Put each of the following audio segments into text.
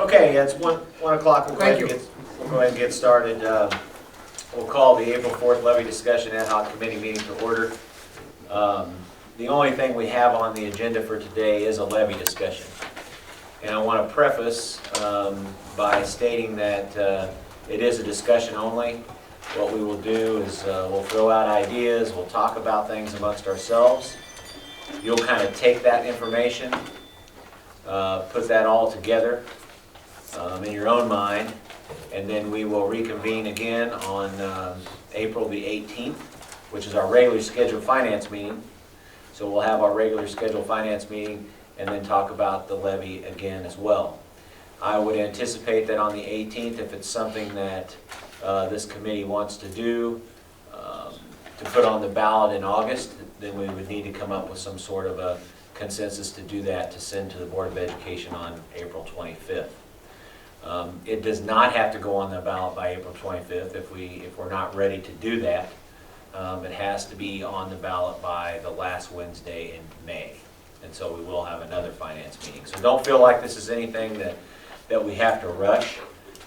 Okay, it's 1 o'clock. We'll go ahead and get started. We'll call the April 4th levy discussion ad hoc committee meeting to order. The only thing we have on the agenda for today is a levy discussion. And I want to preface by stating that it is a discussion only. What we will do is we'll throw out ideas, we'll talk about things amongst ourselves. You'll kind of take that information, put that all together in your own mind, and then we will reconvene again on April the 18th, which is our regularly scheduled finance meeting. So we'll have our regular scheduled finance meeting and then talk about the levy again as well. I would anticipate that on the 18th, if it's something that this committee wants to do, to put on the ballot in August, then we would need to come up with some sort of a consensus to do that, to send to the Board of Education on April 25th. It does not have to go on the ballot by April 25th if we're not ready to do that. It has to be on the ballot by the last Wednesday in May. And so we will have another finance meeting. So don't feel like this is anything that we have to rush.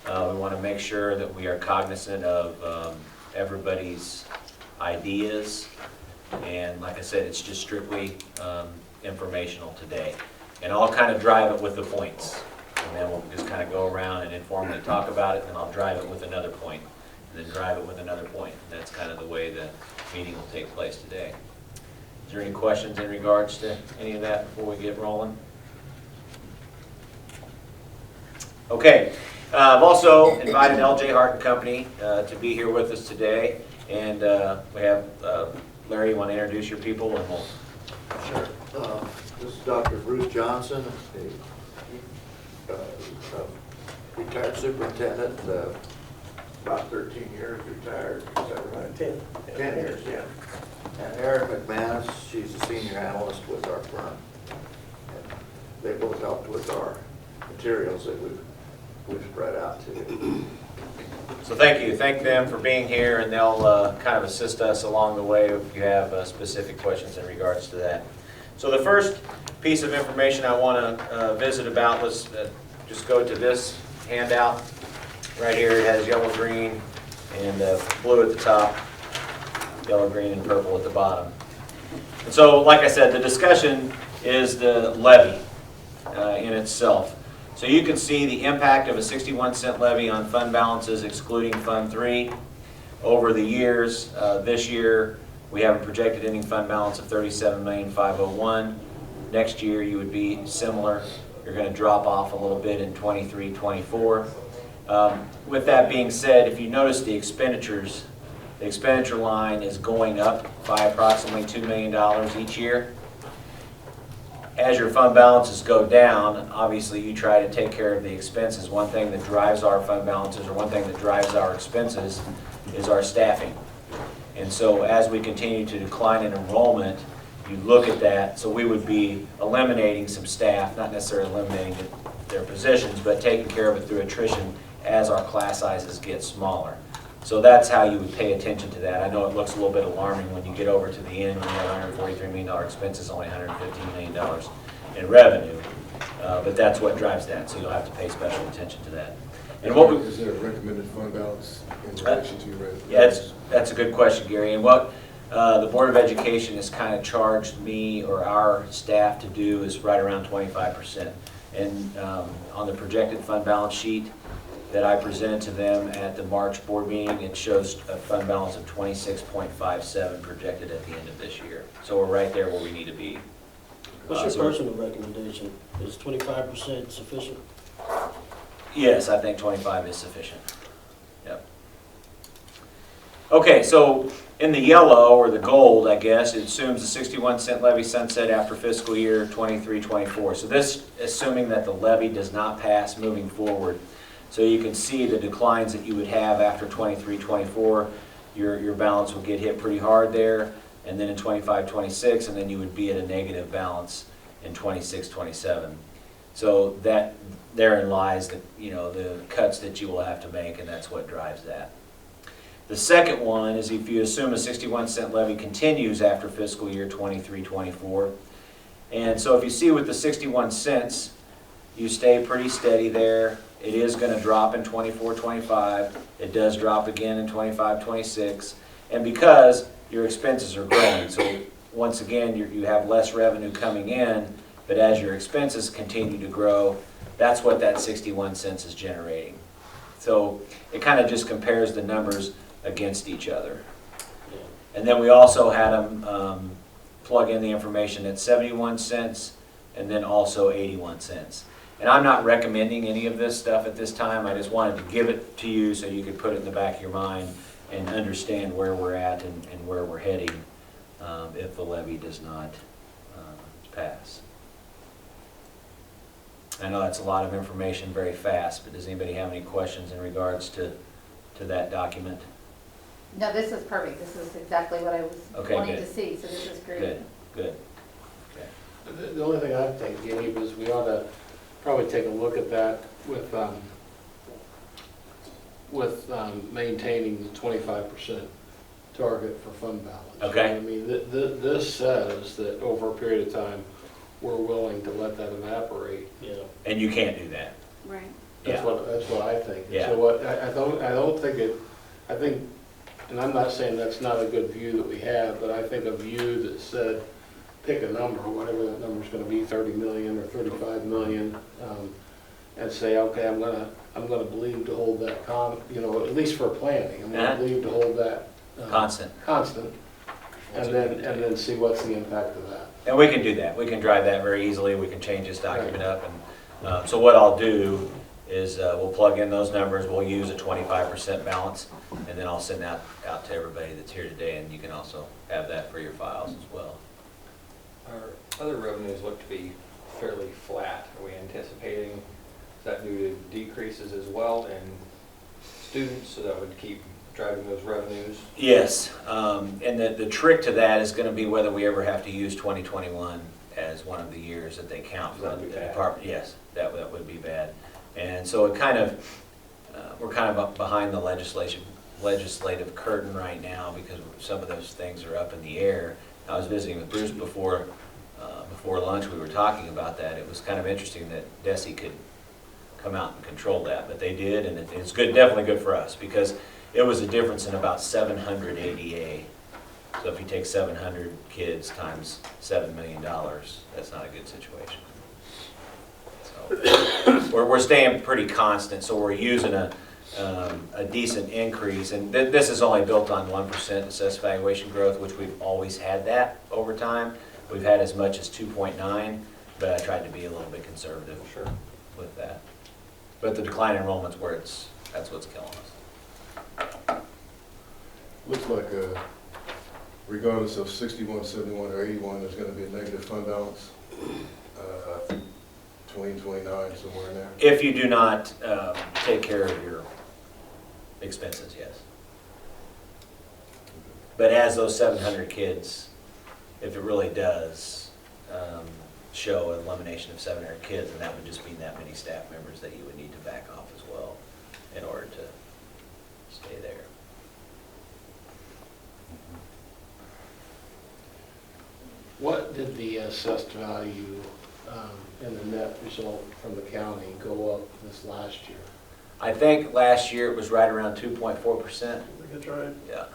We want to make sure that we are cognizant of everybody's ideas. And like I said, it's just strictly informational today. And I'll kind of drive it with the points. And then we'll just kind of go around and informally talk about it, and I'll drive it with another point, and then drive it with another point. And that's kind of the way the meeting will take place today. Is there any questions in regards to any of that before we get rolling? Okay. I've also invited L.J. Hart and Company to be here with us today. And we have Larry, you want to introduce your people? And we'll... Sure. This is Dr. Bruce Johnson, a retired superintendent, about 13 years retired. Is that right? 10 years, yeah. And Erin McManus, she's a senior analyst with our firm. And they both helped with our materials that we've spread out to you. So thank you. Thank them for being here, and they'll kind of assist us along the way if you have specific questions in regards to that. So the first piece of information I want to visit about, let's just go to this handout right here. It has yellow, green, and blue at the top, yellow, green, and purple at the bottom. And so, like I said, the discussion is the levy in itself. So you can see the impact of a 61-cent levy on fund balances excluding Fund 3 over the years. This year we have a projected ending fund balance of $37,501,000. Next year you would be similar. You're going to drop off a little bit in 23-24. With that being said, if you notice the expenditures, the expenditure line is going up by approximately $2 million each year. As your fund balances go down, obviously you try to take care of the expenses. One thing that drives our fund balances, or one thing that drives our expenses, is our staffing. And so as we continue to decline in enrollment, you look at that, so we would be eliminating some staff, not necessarily eliminating their positions, but taking care of it through attrition as our class sizes get smaller. So that's how you would pay attention to that. I know it looks a little bit alarming when you get over to the end when you have $143 million expenses, only $115 million in revenue. But that's what drives that, so you'll have to pay special attention to that. And what is there a recommended fund balance in relation to your revenue? Yeah, that's a good question, Gary. And what the Board of Education has kind of charged me or our staff to do is right around 25%. And on the projected fund balance sheet that I presented to them at the March board meeting, it shows a fund balance of 26.57 projected at the end of this year. So we're right there where we need to be. What's your personal recommendation? Is 25% sufficient? Yes, I think 25 is sufficient. Yep. Okay, so in the yellow, or the gold, I guess, it assumes a 61-cent levy sunset after fiscal year 23-24. So this, assuming that the levy does not pass moving forward. So you can see the declines that you would have after 23-24. Your balance will get hit pretty hard there, and then in 25-26, and then you would be at a negative balance in 26-27. So that therein lies the cuts that you will have to make, and that's what drives that. The second one is if you assume a 61-cent levy continues after fiscal year 23-24. And so if you see with the 61 cents, you stay pretty steady there. It is going to drop in 24, 25. It does drop again in 25, 26. And because your expenses are growing, so once again, you have less revenue coming in, but as your expenses continue to grow, that's what that 61 cents is generating. So it kind of just compares the numbers against each other. And then we also had them plug in the information at 71 cents and then also 81 cents. And I'm not recommending any of this stuff at this time. I just wanted to give it to you so you could put it in the back of your mind and understand where we're at and where we're heading if the levy does not pass. I know that's a lot of information very fast, but does anybody have any questions in regards to that document? No, this is perfect. This is exactly what I was Okay, wanting good. to see, so this is great. Good, good. Okay. The only thing I think, Gabe, is we ought to probably take a look at that with maintaining the 25% target for fund balance. Okay. I mean, this says that over a period of time, we're willing to let that evaporate. Yeah. And you can't do that. Right. That's what I think. Yeah. So what, I don't think it, I think, and I'm not saying that's not a good view that we have, but I think a view that said, pick a number, whatever that number's gonna be, 30 million or 35 million, and say, okay, I'm gonna believe to hold that at least for planning, I'm gonna believe to hold that constant, and then see what's the impact of that. And we can do that. We can drive that very easily. We can change this document up. And so what I'll do is we'll plug in those numbers. We'll use a 25% balance, and then I'll send that out to everybody that's here today, and you can also have that for your files as well. Our other revenues look to be fairly flat. Are we anticipating, is that due to decreases as well in students, so that would keep driving those revenues? Yes, and the trick to that is going to be whether we ever have to use 2021 as one of the years that they count for the department. Yes, that would be bad. And so it kind of, we're kind of up behind the legislative curtain right now because some of those things are up in the air. I was visiting with Bruce before lunch. We were talking about that. It was kind of interesting that DESI could come out and control that, but they did, and it's good, definitely good for us because it was a difference in about 700 ADA. So if you take 700 kids times $7 million, that's not a good situation. So we're staying pretty constant, so we're using a decent increase, and this is only built on 1% assessed valuation growth, which we've always had that over time. We've had as much as 2.9, but I tried to be a little bit conservative with that. But the decline in enrollment's where that's what's killing us. Looks like regardless of 61, 71, or 81, there's going to be a negative fund balance, 20, 29, somewhere in there. If you do not take care of your expenses, yes. But as those 700 kids, if it really does show an elimination of 700 kids, then that would just mean that many staff members that you would need to back off as well in order to stay there. What did the assessed value and the net result from the county go up this last year? I think last year it was right around 2.4%. I think that's right. Yeah.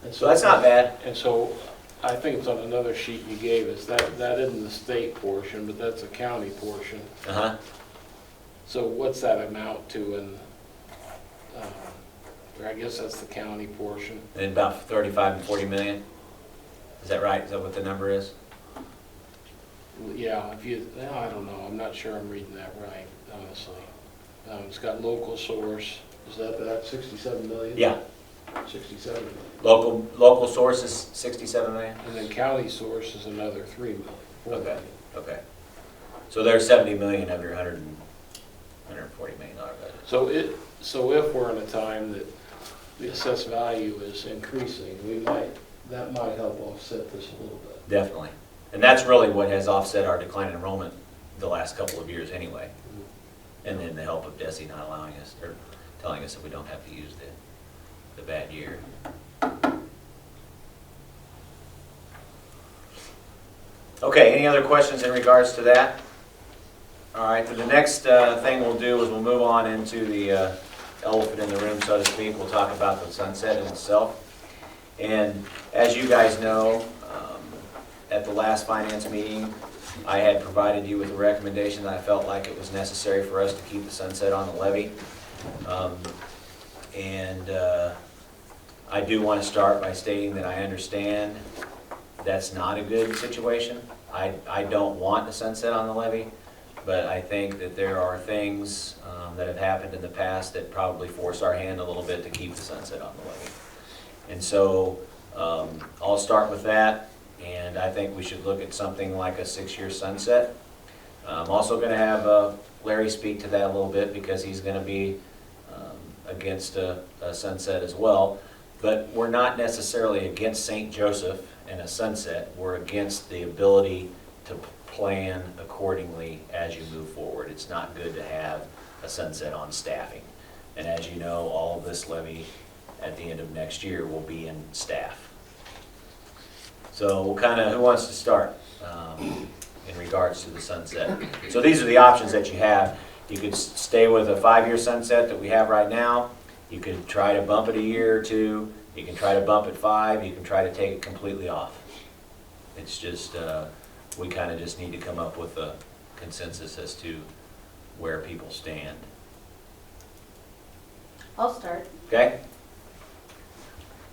And So that's not bad. And so I think it's on another sheet you gave us. That isn't the state portion, but that's a county portion. Uh-huh. So what's that amount to in, or I guess that's the county portion. And about 35 and 40 million. Is that right? Is that what the number is? Yeah, I don't know, I'm not sure I'm reading that right, honestly. It's got local source, is that 67 million? Yeah. 67 million. Local source is 67 million? And then county source is another 3 million. 4 Okay, million. okay. So there's 70 million of your 140 million dollar budget. So if we're in a time that the assessed value is increasing, that might help offset this a little bit. Definitely. And that's really what has offset our decline in enrollment the last couple of years anyway. And then the help of DESI not allowing us, or telling us that we don't have to use the bad year. Okay, any other questions in regards to that? All right, so the next thing we'll do is we'll move on into the elephant in the room, so to speak. We'll talk about the sunset in itself. And as you guys know, at the last finance meeting, I had provided you with a recommendation that I felt like it was necessary for us to keep the sunset on the levy. I do want to start by stating that I understand that's not a good situation. I don't want the sunset on the levy, but I think that there are things that have happened in the past that probably force our hand a little bit to keep the sunset on the levy. And so I'll start with that, and I think we should look at something like a 6-year sunset. I'm also going to have Larry speak to that a little bit because he's going to be against a sunset as well. But we're not necessarily against St. Joseph and a sunset. We're against the ability to plan accordingly as you move forward. It's not good to have a sunset on staffing. And as you know, all of this levy at the end of next year will be in staff. So we'll who wants to start in regards to the sunset? So these are the options that you have. You could stay with a 5-year sunset that we have right now. You could try to bump it a year or two. You can try to bump it 5. You can try to take it completely off. It's just, we just need to come up with a consensus as to where people stand. I'll start. Okay?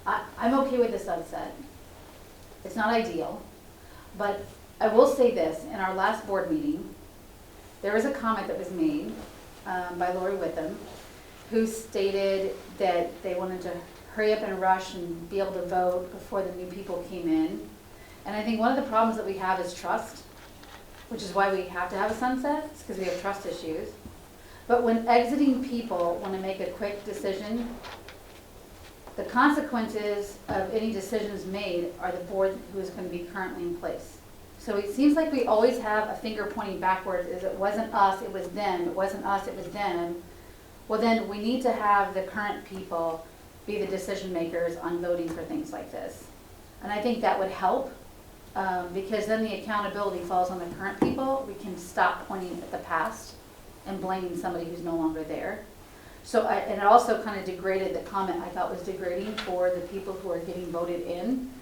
I'm okay with the sunset. It's not ideal, but I will say this, in our last board meeting, there was a comment that was made by Lori Witham, who stated that they wanted to hurry up and rush and be able to vote before the new people came in. And I think one of the problems that we have is trust, which is why we have to have a sunset, it's because we have trust issues. But when exiting people want to make a quick decision, the consequences of any decisions made are the board who is going to be currently in place. So it seems like we always have a finger pointing backwards, is it wasn't us, it was them, it wasn't us, it was them. Well, then we need to have the current people be the decision makers on voting for things like this. And I think that would help because then the accountability falls on the current people. We can stop pointing at the past and blaming somebody who's no longer there. So, and it also kind of degraded, the comment I thought was degrading for the people who are getting voted in.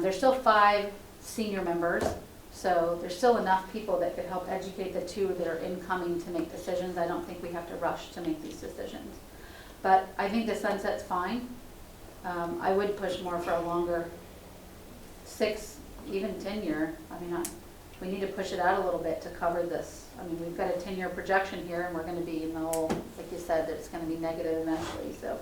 There's still 5 senior members, so there's still enough people that could help educate the 2 that are incoming to make decisions. I don't think we have to rush to make these decisions. But I think the sunset's fine. I would push more for a longer 6, even 10-year. I mean, we need to push it out a little bit to cover this. I mean, we've got a 10-year projection here, and we're going to be in the hole, like you said, that it's going to be negative eventually. So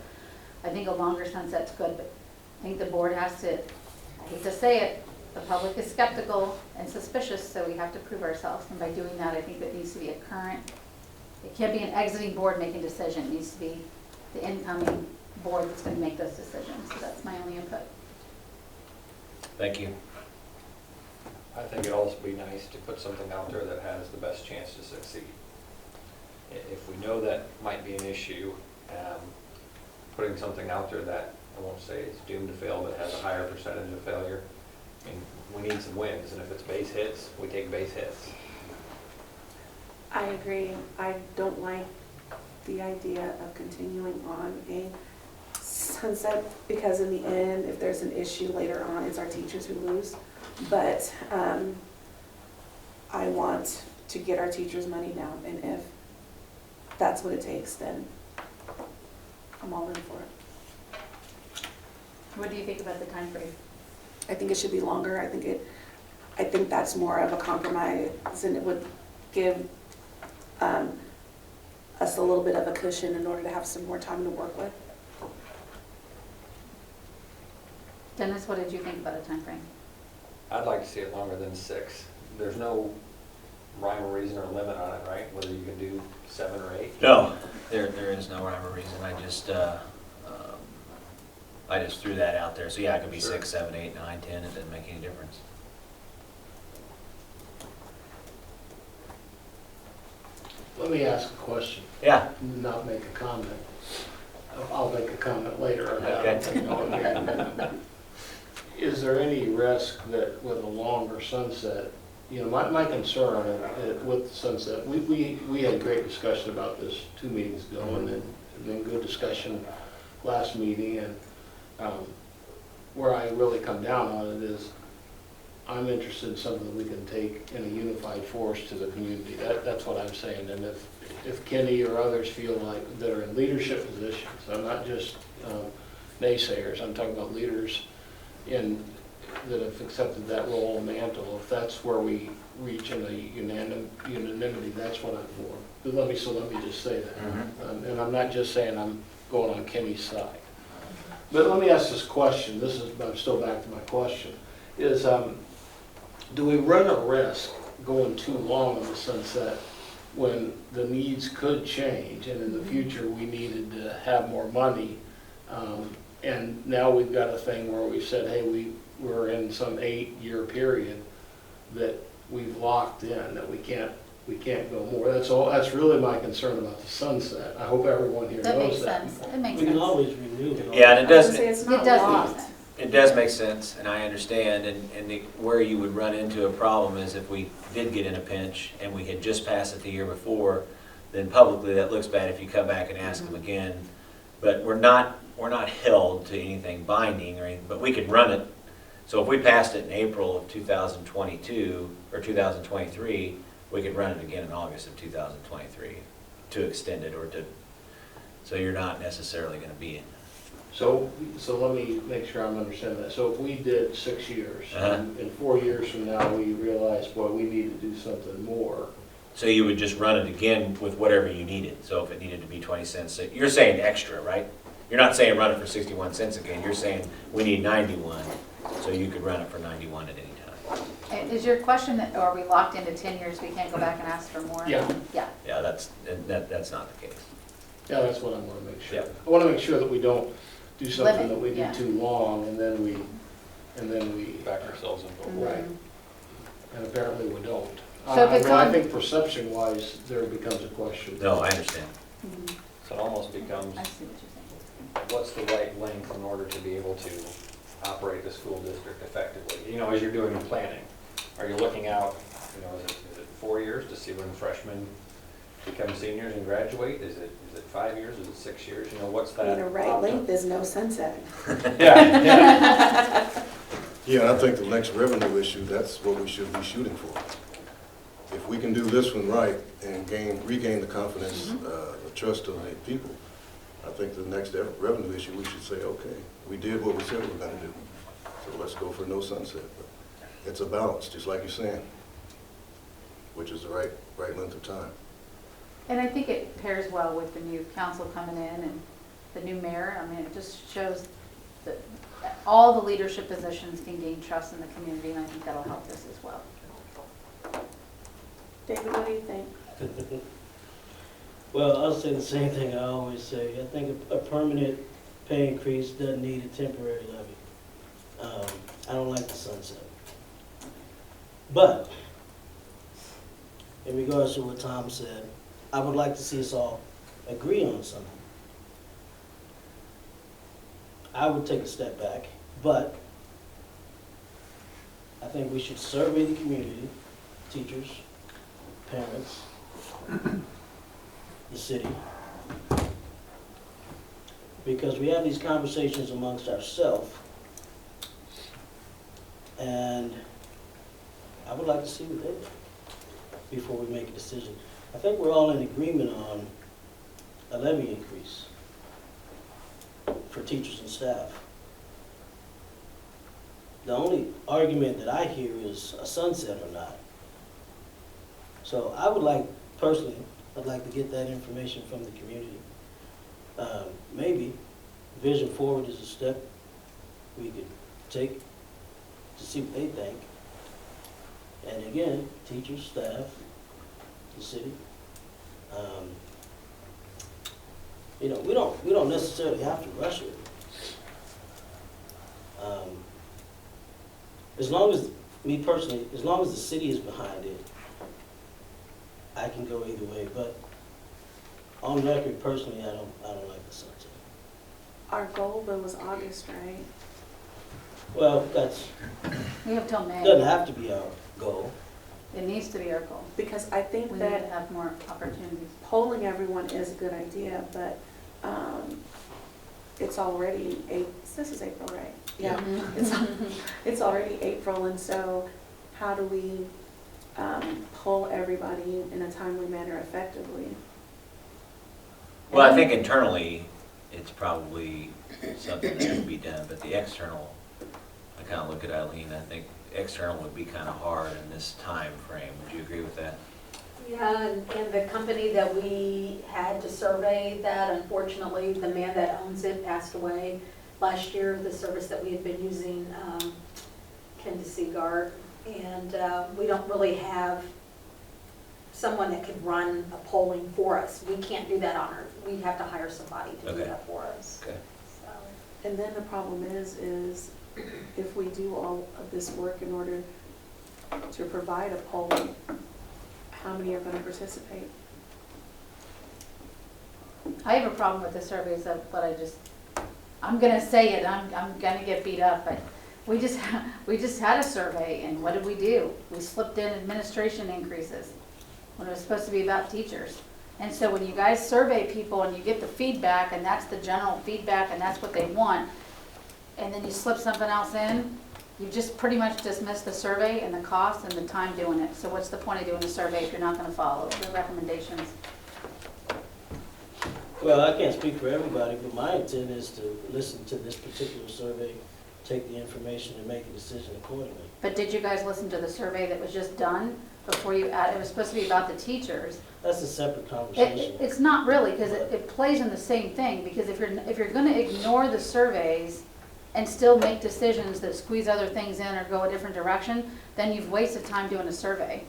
I think a longer sunset's good, but I think the board has to, I hate to say it, the public is skeptical and suspicious, so we have to prove ourselves. And by doing that, I think it needs to be a current, it can't be an exiting board making a decision. It needs to be the incoming board that's going to make those decisions. So that's my only input. Thank you. I think it'd also be nice to put something out there that has the best chance to succeed. If we know that might be an issue, putting something out there that, I won't say it's doomed to fail, but has a higher percentage of failure, I mean, we need some wins, and if it's base hits, we take base hits. I agree. I don't like the idea of continuing on a sunset because in the end, if there's an issue later on, it's our teachers who lose. But I want to get our teachers' money down, and if that's what it takes, then I'm all in for it. What do you think about the time frame? I think it should be longer. I think that's more of a compromise, and it would give us a little bit of a cushion in order to have some more time to work with. Dennis, what did you think about a time frame? I'd like to see it longer than 6. There's no rhyme or reason or limit on it, right? Whether you can do 7 or 8? No, there is no rhyme or reason. I just threw that out there. So yeah, it could be Sure. 6, 7, 8, 9, 10. It doesn't make any difference. Let me ask a question, Yeah. not make a comment. I'll make a comment later on that. Okay. Is there any risk that with a longer sunset, you know, my concern with the sunset, we had a great discussion about this 2 meetings ago, and then good discussion last meeting, and where I really come down on it is, I'm interested in something that we can take in a unified force to the community. That's what I'm saying, and if Kenny or others feel like, that are in leadership positions, I'm not just naysayers, I'm talking about leaders that have accepted that role and mantle, if that's where we reach in a unanimity, that's what I'm for. But let me just say that. And I'm not just saying I'm going on Kenny's side. But let me ask this question, I'm still back to my question, is do we run a risk going too long on the sunset when the needs could change, and in the future we needed to have more money, and now we've got a thing where we've said, hey, we're in some 8-year period that we've locked in, that we can't go more. That's really my concern about the sunset. I hope everyone here That makes knows that. sense, it makes We can sense. always renew it. Yeah, and it I was does, gonna say, it's It not does locked. make sense. it does make sense, and I understand, and where you would run into a problem is if we did get in a pinch and we had just passed it the year before, then publicly that looks bad if you come back and ask them again. But we're not held to anything binding or anything, but we could run it. So if we passed it in April of 2022 or 2023, we could run it again in August of 2023 to extend it so you're not necessarily going to be in. So let me make sure I'm understanding that. So if we did 6 years, and in 4 years from now, we realized, boy, we need to do something more. So you would just run it again with whatever you needed. So if it needed to be 20 cents, you're saying extra, right? You're not saying run it for 61 cents again. You're saying we need 91, so you could run it for 91 at any time. And is your question that, are we locked into 10 years, we can't go back and ask for more? Yeah. Yeah. Yeah, that's not the case. Yeah, that's what I want to make sure. Yeah. I want to make sure that we don't do something Limit, that we do yeah. too long, and then we, Back ourselves into a right. And apparently we don't. So if it's I on- think perception-wise, there becomes a question. No, I understand. Mhm. So it almost becomes, I see what you're saying. what's the right length in order to be able to operate the school district effectively? You know, as you're doing the planning, are you looking out, you know, is it 4 years to see when freshmen become seniors and graduate? Is it 5 years? Is it 6 years? You know, what's I that? mean, a right length is no sunset. Yeah, Yeah, and I think the next revenue issue, that's what we should be shooting for. If we can do this one right and regain the confidence, the trust of the people, I think the next revenue issue, we should say, okay, we did what we said we were gonna do, so let's go for no sunset. But it's a balance, just like you're saying, which is the right length of time. And I think it pairs well with the new council coming in and the new mayor. I mean, it just shows that all the leadership positions can gain trust in the community, and I think that'll help us as well. David, what do you think? Well, I'll say the same thing I always say. I think a permanent pay increase doesn't need a temporary levy. I don't like the sunset. But, in regards to what Tom said, I would like to see us all agree on something. I would take a step back, but I think we should survey the community, teachers, parents, the city, because we have these conversations amongst ourselves, and I would like to see what they do before we make a decision. I think we're all in agreement on a levy increase for teachers and staff. The only argument that I hear is a sunset or not. So I would like, personally, I'd like to get that information from the community. Maybe Vision Forward is a step we could take to see what they think. And again, teachers, staff, the city. You know, we don't necessarily have to rush it. As long as, me personally, as long as the city is behind it, I can go either way. But on record, personally, I don't like the sunset. Our goal though was August, right? Well, that's We have till May. doesn't have to be our goal. It needs to be our goal. Because I think We need to that have more opportunities. polling everyone is a good idea, but it's already this is April, right? Yeah, it's already April, and so how do we poll everybody in a timely manner effectively? Well, I think internally, it's probably something that can be done, but the external, I kind of look at Eileen, I think external would be kind of hard in this time frame. Would you agree with that? Yeah, and the company that we had to survey that, unfortunately, the man that owns it passed away last year. The service that we had been using, Ken Seagard, and we don't really have someone that could run a polling for us. We can't do that on our, we have to hire somebody to do Okay. that for us. Okay. So, And then the problem is if we do all of this work in order to provide a poll, how many are going to participate? I have a problem with the surveys, but I'm gonna say it, I'm gonna get beat up, but we just had a survey, and what did we do? We slipped in administration increases when it was supposed to be about teachers. And so when you guys survey people and you get the feedback, and that's the general feedback, and that's what they want, and then you slip something else in, you just pretty much dismiss the survey and the cost and the time doing it. So what's the point of doing a survey if you're not gonna follow the recommendations? Well, I can't speak for everybody, but my intent is to listen to this particular survey, take the information and make a decision accordingly. But did you guys listen to the survey that was just done before you add, it was supposed to be about the teachers? That's a separate conversation. It's not really, because it plays in the same thing, because if you're gonna ignore the surveys and still make decisions that squeeze other things in or go a different direction, then you've wasted time doing a survey.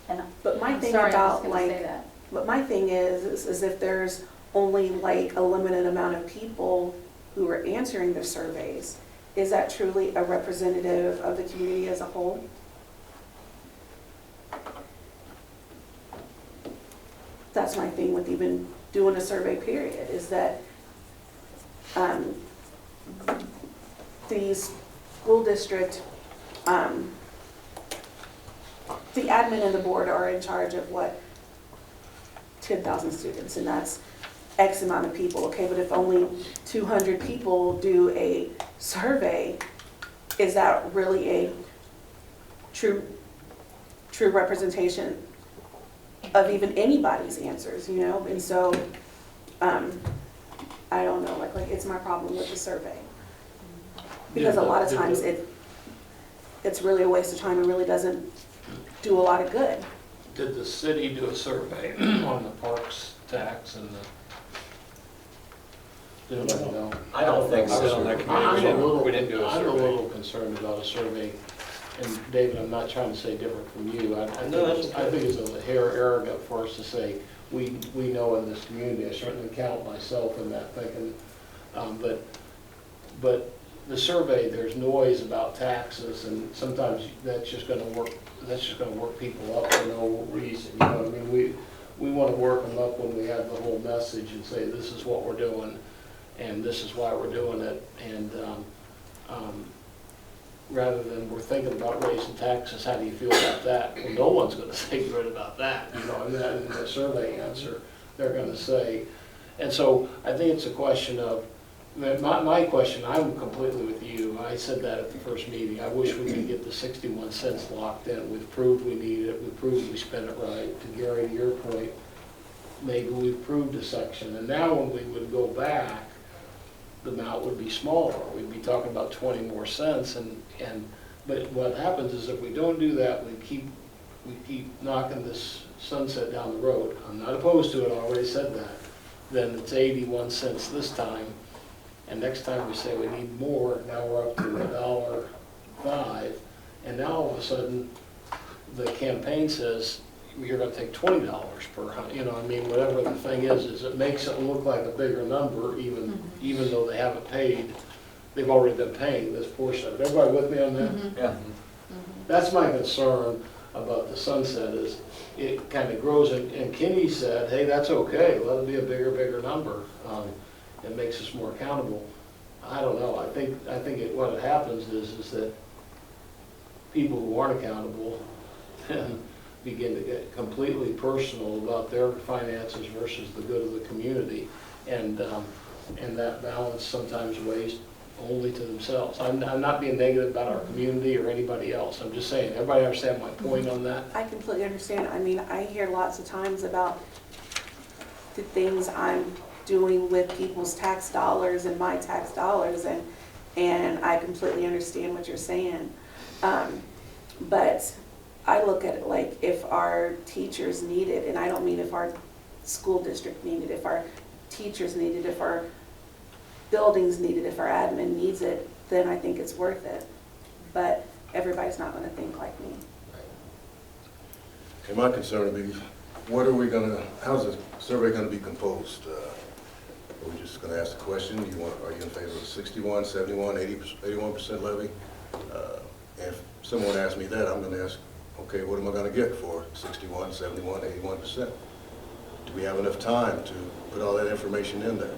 And But my I'm thing sorry, I'm just about gonna like, say that. but my thing is if there's only like a limited amount of people who are answering the surveys, is that truly a representative of the community as a whole? That's my thing with even doing a survey period, is that the school district, the admin and the board are in charge of what, 10,000 students, and that's X amount of people, okay, but if only 200 people do a survey, is that really a true representation of even anybody's answers, you know? And so, I don't know, like it's my problem with the survey. Because a lot of times it's really a waste of time and really doesn't do a lot of good. Did the city do a survey on the parks tax and the? Did anybody know? I don't think I was so. on that I'm committee, a little, we didn't do a I'm a survey. little concerned about a survey, and David, I'm not trying to say different from you. I No, that's okay. think it's a hair arrogant for us to say, we know in this community. I certainly count myself in that thinking. But the survey, there's noise about taxes, and sometimes that's just gonna work people up for no reason, you know what I mean? We wanna work them up when we have the whole message and say, this is what we're doing, and this is why we're doing it, and, rather than we're thinking about raising taxes, how do you feel about that? Well, no one's gonna say good about that, you know, and then in the survey answer, they're gonna say. And so I think it's a question of, my question, I'm completely with you. I said that at the first meeting. I wish we could get the 61 cents locked in. We've proved we need it. We've proved we spent it right. To Gary, to your point, maybe we've proved a section. And now when we would go back, the amount would be smaller. We'd be talking about 20 more cents. But what happens is if we don't do that, we keep knocking this sunset down the road. I'm not opposed to it. I already said that. Then it's 81 cents this time. And next time we say we need more, now we're up to $1.05, and now all of a sudden, the campaign says, you're gonna take $20 per hundred, you know, I mean, whatever the thing is it makes it look like a bigger number, even though they haven't paid, they've already been paying this portion of it. Everybody with me on that? Yeah. That's my concern about the sunset, is it kind of grows, and Kenny said, hey, that's okay, let it be a bigger number. It makes us more accountable. I don't know, I think what happens is that people who aren't accountable, begin to get completely personal about their finances versus the good of the community. And that balance sometimes weighs only to themselves. I'm not being negative about our community or anybody else. I'm just saying, everybody understand my point on that? I completely understand. I mean, I hear lots of times about the things I'm doing with people's tax dollars and my tax dollars, and I completely understand what you're saying. But I look at it like if our teachers need it, and I don't mean if our school district needed, if our teachers need it, if our buildings need it, if our admin needs it, then I think it's worth it. But everybody's not gonna think like me. Okay, my concern would be, what are we gonna, how's the survey gonna be composed? Are we just gonna ask the question, are you in favor of 61, 71, 81% levy? If someone asks me that, I'm gonna ask, okay, what am I gonna get for 61, 71, 81%? Do we have enough time to put all that information in there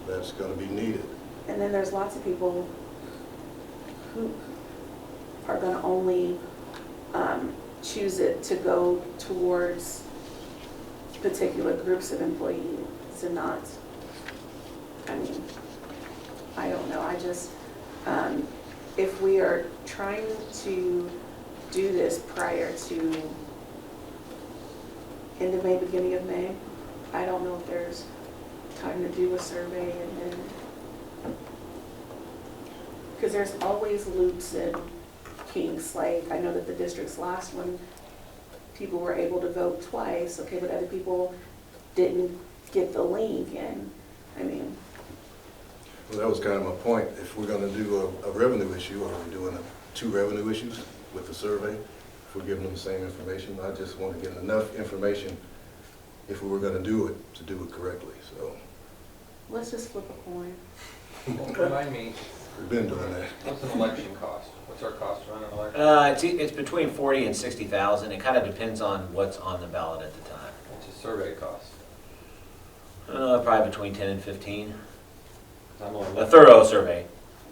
that's gonna be needed? And then there's lots of people who are gonna only choose it to go towards particular groups of employees and not, I mean, I don't know, I just, if we are trying to do this prior to end of May, beginning of May, I don't know if there's time to do a survey and then, because there's always loops and kinks, like I know that the district's last one, people were able to vote twice, okay, but other people didn't get the link, and I mean. Well, that was kind of my point. If we're gonna do a revenue issue, are we doing two revenue issues with the survey? If we're giving them the same information, I just want to get enough information if we were gonna do it, to do it correctly, so. Let's just flip a coin. Remind me, We've been doing that. what's an election cost? What's our cost to run an election? It's between 40 and 60,000. It kind of depends on what's on the ballot at the time. What's a survey cost? Probably between 10 and 15. I'm only A looking- thorough survey.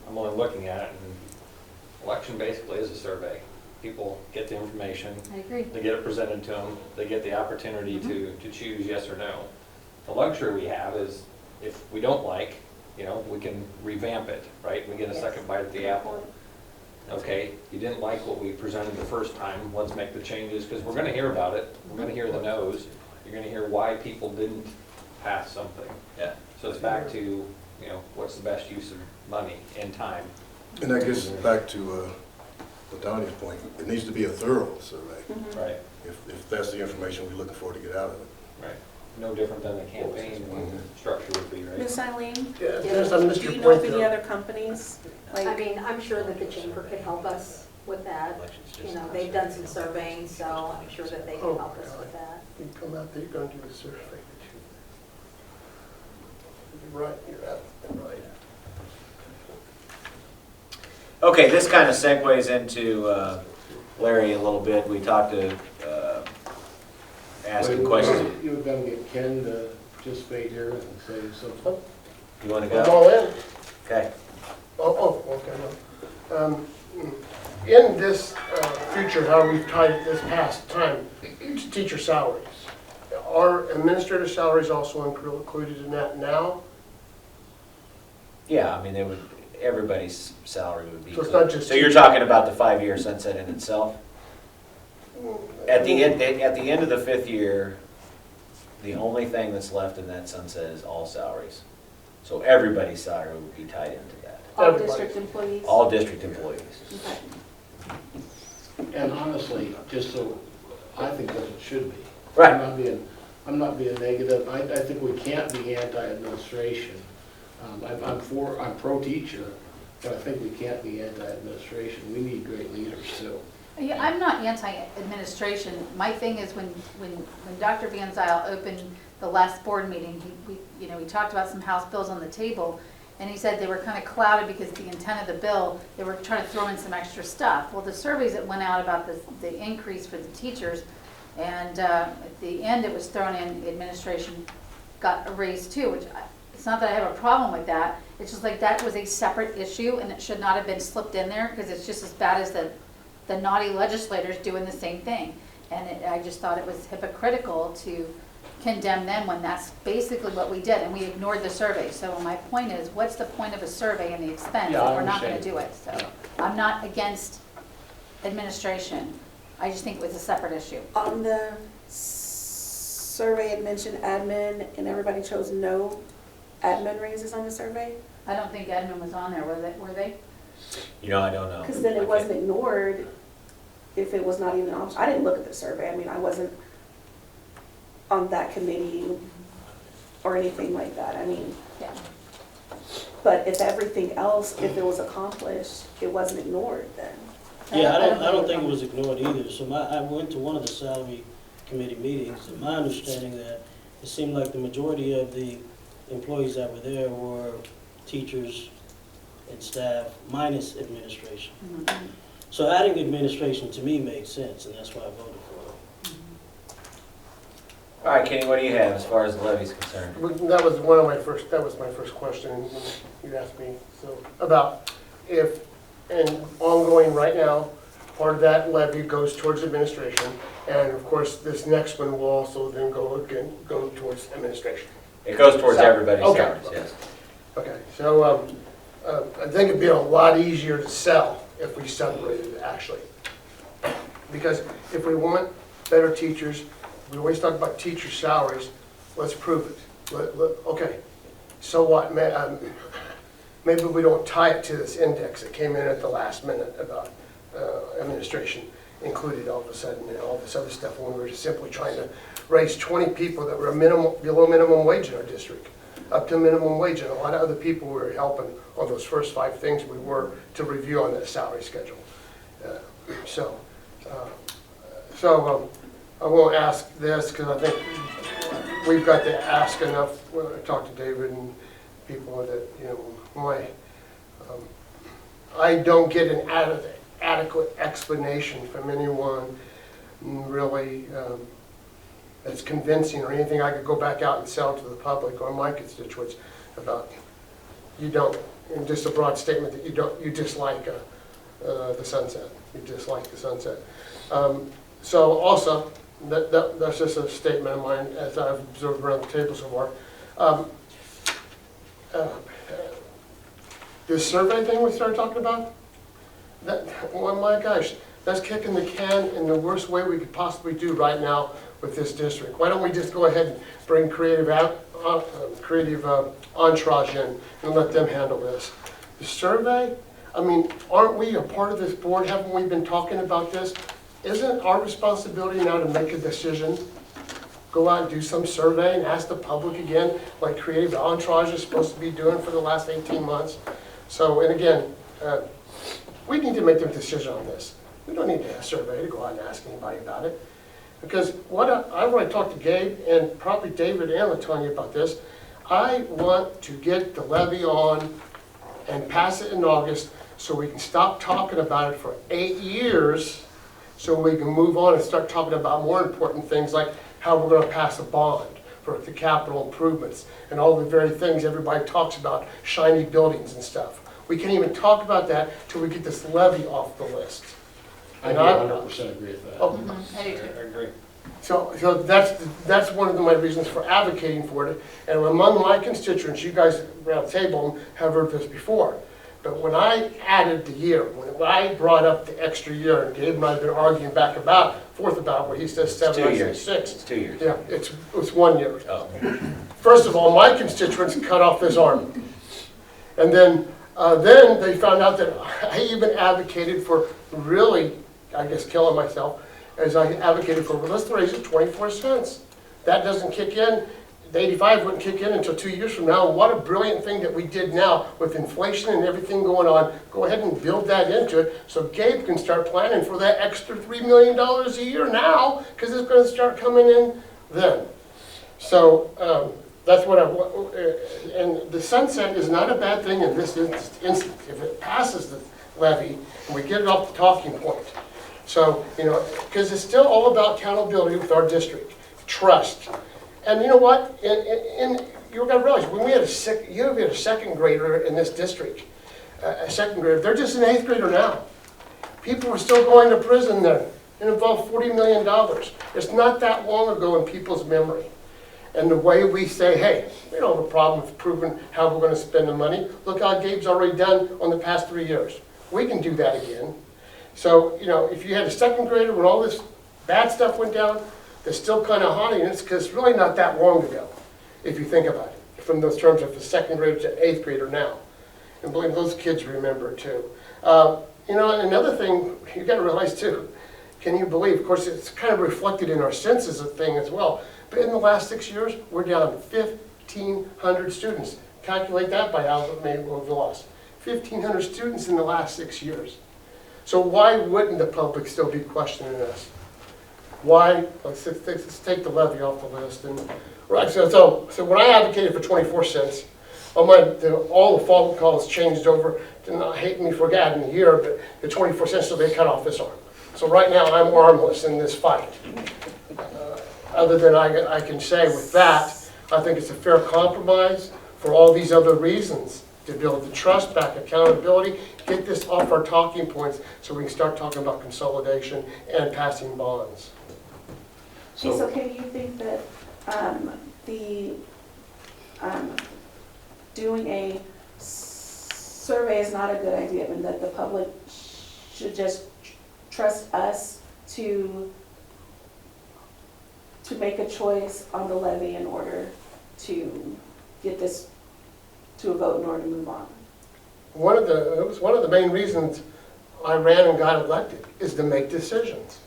I'm only looking at it, and election basically is a survey. People get the information, I agree. they get it presented to them, they get the opportunity to choose yes or no. The luxury we have is, if we don't like, we can revamp it, right? We get a Yes. second bite at the apple. Okay, you didn't like what we presented the first time, let's make the changes, because we're gonna hear about it, we're gonna hear the no's, you're gonna hear why people didn't pass something. Yeah. So it's back to, what's the best use of money and time? And that gets back to Donnie's point. It needs to be a thorough survey, Right, if that's the information we're looking for to get out of it. right. No different than the campaign structure would be, right? Miss Eileen, Yeah, there's a do Mr. you know of Point any there. other companies? I Like, mean, I'm sure that the chamber could help us with that. They've done some surveying, so I'm sure that they can help us with that. You come out there, you're gonna do a survey. You're right, you're absolutely right. Okay, this kind of segues into Larry a little bit. We talked to, asking questions. You were gonna get Ken to participate here and say something. You want to I'm go? all in. Okay. Okay, no. In this future, how we've tied it this past time, to teacher salaries, are administrative salaries also included in that now? Yeah, I mean, everybody's salary would be. So it's not just So you're talking about the 5-year sunset in itself? At the end of the 5th year, the only thing that's left in that sunset is all salaries. So everybody's salary would be tied into that. all Everybody. district employees? All district employees. Okay. And honestly, just so, I think that it should be. Right. I'm not being negative. I think we can't be anti-administration. I'm pro-teacher, but I think we can't be anti-administration. We need great leaders too. Yeah, I'm not anti-administration. My thing is when Dr. Van Zyl opened the last board meeting, we talked about some House bills on the table, and he said they were kind of clouded because the intent of the bill, they were trying to throw in some extra stuff. Well, the surveys that went out about the increase for the teachers, and at the end it was thrown in, administration got a raise too, which it's not that I have a problem with that. It's just like that was a separate issue and it should not have been slipped in there because it's just as bad as the naughty legislators doing the same thing. I just thought it was hypocritical to condemn them when that's basically what we did, and we ignored the survey. So my point is, what's the point of a survey and the expense if Yeah, I we're not gonna understand. do it? So I'm not against administration. I just think it was a separate issue. On the survey, it mentioned admin, and everybody chose no admin raises on the survey? I don't think admin was on there, were they? You know, I don't know. Because then it wasn't ignored if it was not even an option. I didn't look at the survey. I mean, I wasn't on that committee or anything like that. I mean, Yeah. but if everything else, if it was accomplished, it wasn't ignored then. Yeah, I don't think it was ignored either. So I went to one of the salary committee meetings, and my understanding that it seemed like the majority of the employees that were there were teachers and staff minus administration. Mhm. So adding administration to me made sense, and that's why I voted for it. All right, Kenny, what do you have as far as the levy's concerned? That was my first question you asked me, so, about if, and ongoing right now, part of that levy goes towards administration, and of course, this next one will also then go towards administration. It goes towards everybody's Okay. salaries, yes. Okay, so, I think it'd be a lot easier to sell if we separated it, actually. Because if we want better teachers, we always talk about teacher salaries, let's prove it. Okay, so what, maybe we don't tie it to this index that came in at the last minute about administration included all of a sudden, and all this other stuff, when we were just simply trying to raise 20 people that were below minimum wage in our district, up to minimum wage, and a lot of other people were helping on those first 5 things we were to review on that salary schedule. I won't ask this, because I think we've got to ask enough when I talk to David and people that, you know, I don't get an adequate explanation from anyone really that's convincing, or anything I could go back out and sell to the public or my constituents about, you don't, in just a broad statement that you dislike the sunset. You dislike the sunset. So also, that's just a statement of mine as I've observed around the table so far. This survey thing we started talking about, well, my gosh, that's kicking the can in the worst way we could possibly do right now with this district. Why don't we just go ahead and bring creative entourage in and let them handle this? The survey, I mean, aren't we a part of this board? Haven't we been talking about this? Isn't our responsibility now to make a decision? Go out and do some survey and ask the public again, like creative entourage is supposed to be doing for the last 18 months. So, and again, we need to make the decision on this. We don't need to have a survey to go out and ask anybody about it. Because I've already talked to Gabe and probably David and Latonya about this. I want to get the levy on and pass it in August so we can stop talking about it for 8 years, so we can move on and start talking about more important things like how we're going to pass a bond for the capital improvements and all the very things everybody talks about, shiny buildings and stuff. We can't even talk about that till we get this levy off the list. I do 100% agree with that. Oh, I do too. I agree. so that's one of my reasons for advocating for it. And among my constituents, you guys around the table have heard this before. But when I added the year, when I brought up the extra year, and Gabe and I have been arguing back and forth about what he says 7, I say 6. It's 2 years. Yeah, it's 1 year. Oh. First of all, my constituents cut off this arm. And then they found out that I even advocated for really, I guess, killing myself, as I advocated for, well, let's raise it 24 cents. That doesn't kick in. The 85 wouldn't kick in until 2 years from now. What a brilliant thing that we did now with inflation and everything going on. Go ahead and build that into it so Gabe can start planning for that extra $3 million a year now, because it's going to start coming in then. So that's what I want. And the sunset is not a bad thing in this instance if it passes the levy and we get it off the talking point. So, you know, because it's still all about accountability with our district, trust. And you know what? You've got to realize, when we had a second grader in this district, a second grader, they're just an 8th grader now. People were still going to prison then. It involved $40 million. It's not that long ago in people's memory. And the way we say, hey, we don't have a problem with proving how we're gonna spend the money. Look how Gabe's already done on the past 3 years. We can do that again. So, you know, if you had a second grader when all this bad stuff went down, they're still kind of haunting us because it's really not that long ago, if you think about it, from those terms of the second grader to eighth grader now. And believe me, those kids remember it too. You know, another thing you got to realize too, can you believe, of course, it's kind of reflected in our census thing as well, but in the last 6 years, we're down 1,500 students. Calculate that by how many we've lost. 1,500 students in the last 6 years. So why wouldn't the public still be questioning us? Why, let's take the levy off the list. And right, so when I advocated for 24 cents, all the phone calls changed over to not hate me for adding a year, but the 24 cents, so they cut off this arm. So right now, I'm armless in this fight. Other than I can say with that, I think it's a fair compromise for all these other reasons, to build the trust back, accountability, get this off our talking points so we can start talking about consolidation and passing bonds. So can you think that doing a survey is not a good idea, and that the public should just trust us to make a choice on the levy in order to get this to a vote in order to move on? It was one of the main reasons I ran and got elected, is to make decisions.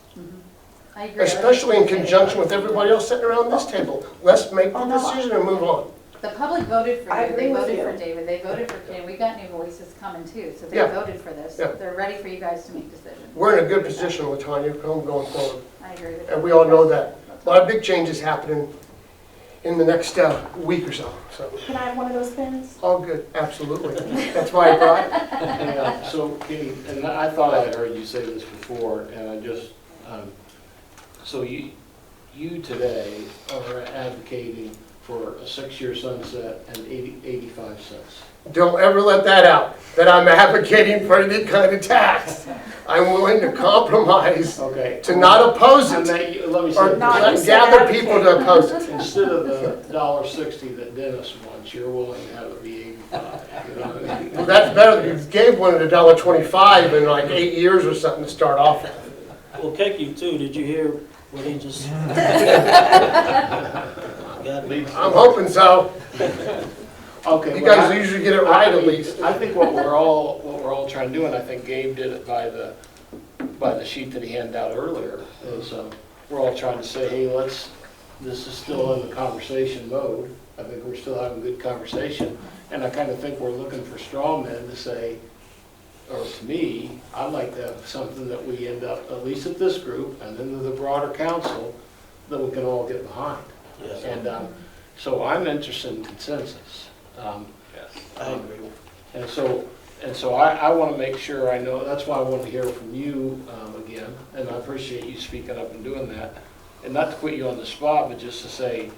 I agree. Especially in conjunction with everybody else sitting around this table. Let's make the decision and move on. The public voted for I you, agree they with voted you. for David, they voted for Ken, we got new voices coming too, so they Yeah. voted for this. Yeah. They're ready for you guys to make decisions. We're in a good position, Latanya, going forward. I agree with you. And we all know that. A lot of big changes happening in the next week or so. So, Can I have one of those pens? all good, absolutely. That's why I brought it. And, so, Kenny, and I thought I had heard you say this before, and I just, so you today are advocating for a 6-year sunset and 85 cents. Don't ever let that out, that I'm advocating for any kind of tax. I'm willing to compromise Okay. to not oppose it, Let me or say, No, you said gather advocate. people to oppose it. instead of the $1.60 that Dennis wants, you're willing to have it be 85. You know what I mean? Well, that's better, because Gabe wanted $1.25 in like 8 years or something to start off with. Well, Keku too, did you hear what he just? Got me. I'm hoping so. Okay. You well, guys usually get it right at least. I think what we're all trying to do, and I think Gabe did it by the sheet that he handed out earlier, is we're all trying to say, hey, this is still in the conversation mode. I think we're still having good conversation, and I kind of think we're looking for straw men to say, or to me, I'd like to have something that we end up, at least at this group, and then to the broader council, that we can all get behind. Yes, And so I'm interested in consensus. I agree. And so I want to make sure I know, that's why I want to hear from you again, and I appreciate you speaking up and doing that. And not to put you on the spot, but just to say,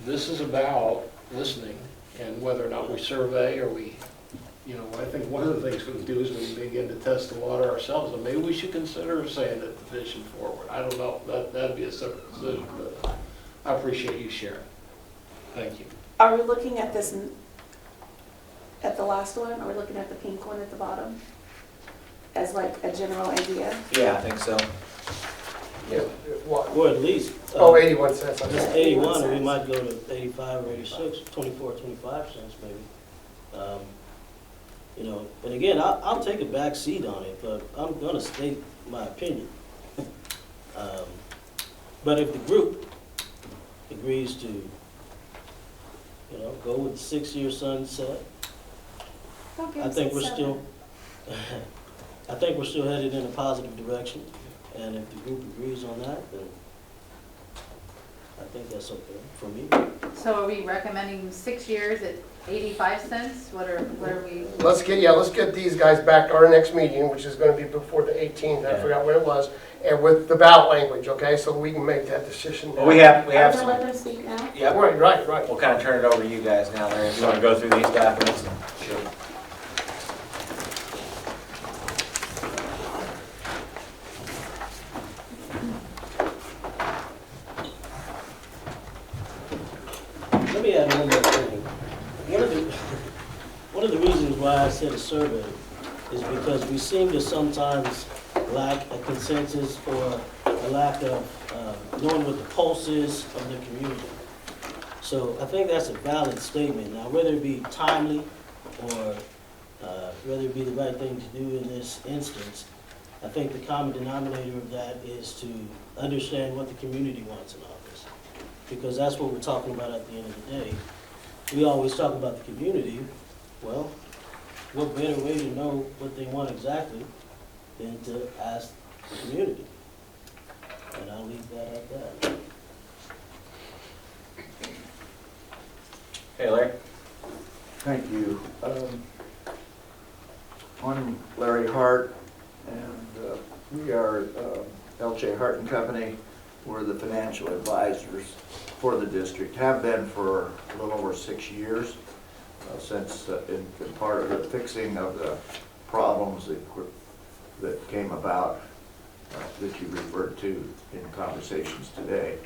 this is about listening, and whether or not we survey or we, you know, I think one of the things we do is we begin to test the water ourselves, and maybe we should consider saying that the vision forward. I don't know, that'd be a separate decision, but I appreciate you sharing. Thank you. Are we looking at this, at the last one? Are we looking at the pink one at the bottom? As like a general idea? Yeah, I think so. Yeah, what? Or at least. Oh, 81 cents. Just Okay. 81, or we might go to 85 or 86, 24, 25 cents maybe. You know, and again, I'll take a back seat on it, but I'm gonna state my opinion. But if the group agrees to, you know, go with the 6-year sunset, I think we're still, I think we're still headed in a positive direction. And if the group agrees on that, then I think that's okay for me. So are we recommending 6 years at 85 cents? What are we? Let's get these guys back to our next meeting, which is gonna be before the 18th, I forgot when it was, and with the ballot language, okay, so we can make that decision. Well, we have Are we gonna some, let them speak now? yep, Right. we'll kind of turn it over to you guys now, Larry, if you want to go through these documents. more thing. One of the reasons why I said a survey is because we seem to sometimes lack a consensus or a lack of knowing what the pulse is of the community. So I think that's a valid statement. Now, whether it be timely or whether it be the right thing to do in this instance, I think the common denominator of that is to understand what the community wants in office. Because that's what we're talking about at the end of the day. We always talk about the community. Well, what better way to know what they want exactly than to ask the community? And I'll leave that at that. Hey, Larry? Thank you. I'm Larry Hart, and we are L.J. Hart and Company. We're the financial advisors for the district, have been for a little over 6 years, since in part of the fixing of the problems that came about that you referred to in conversations today.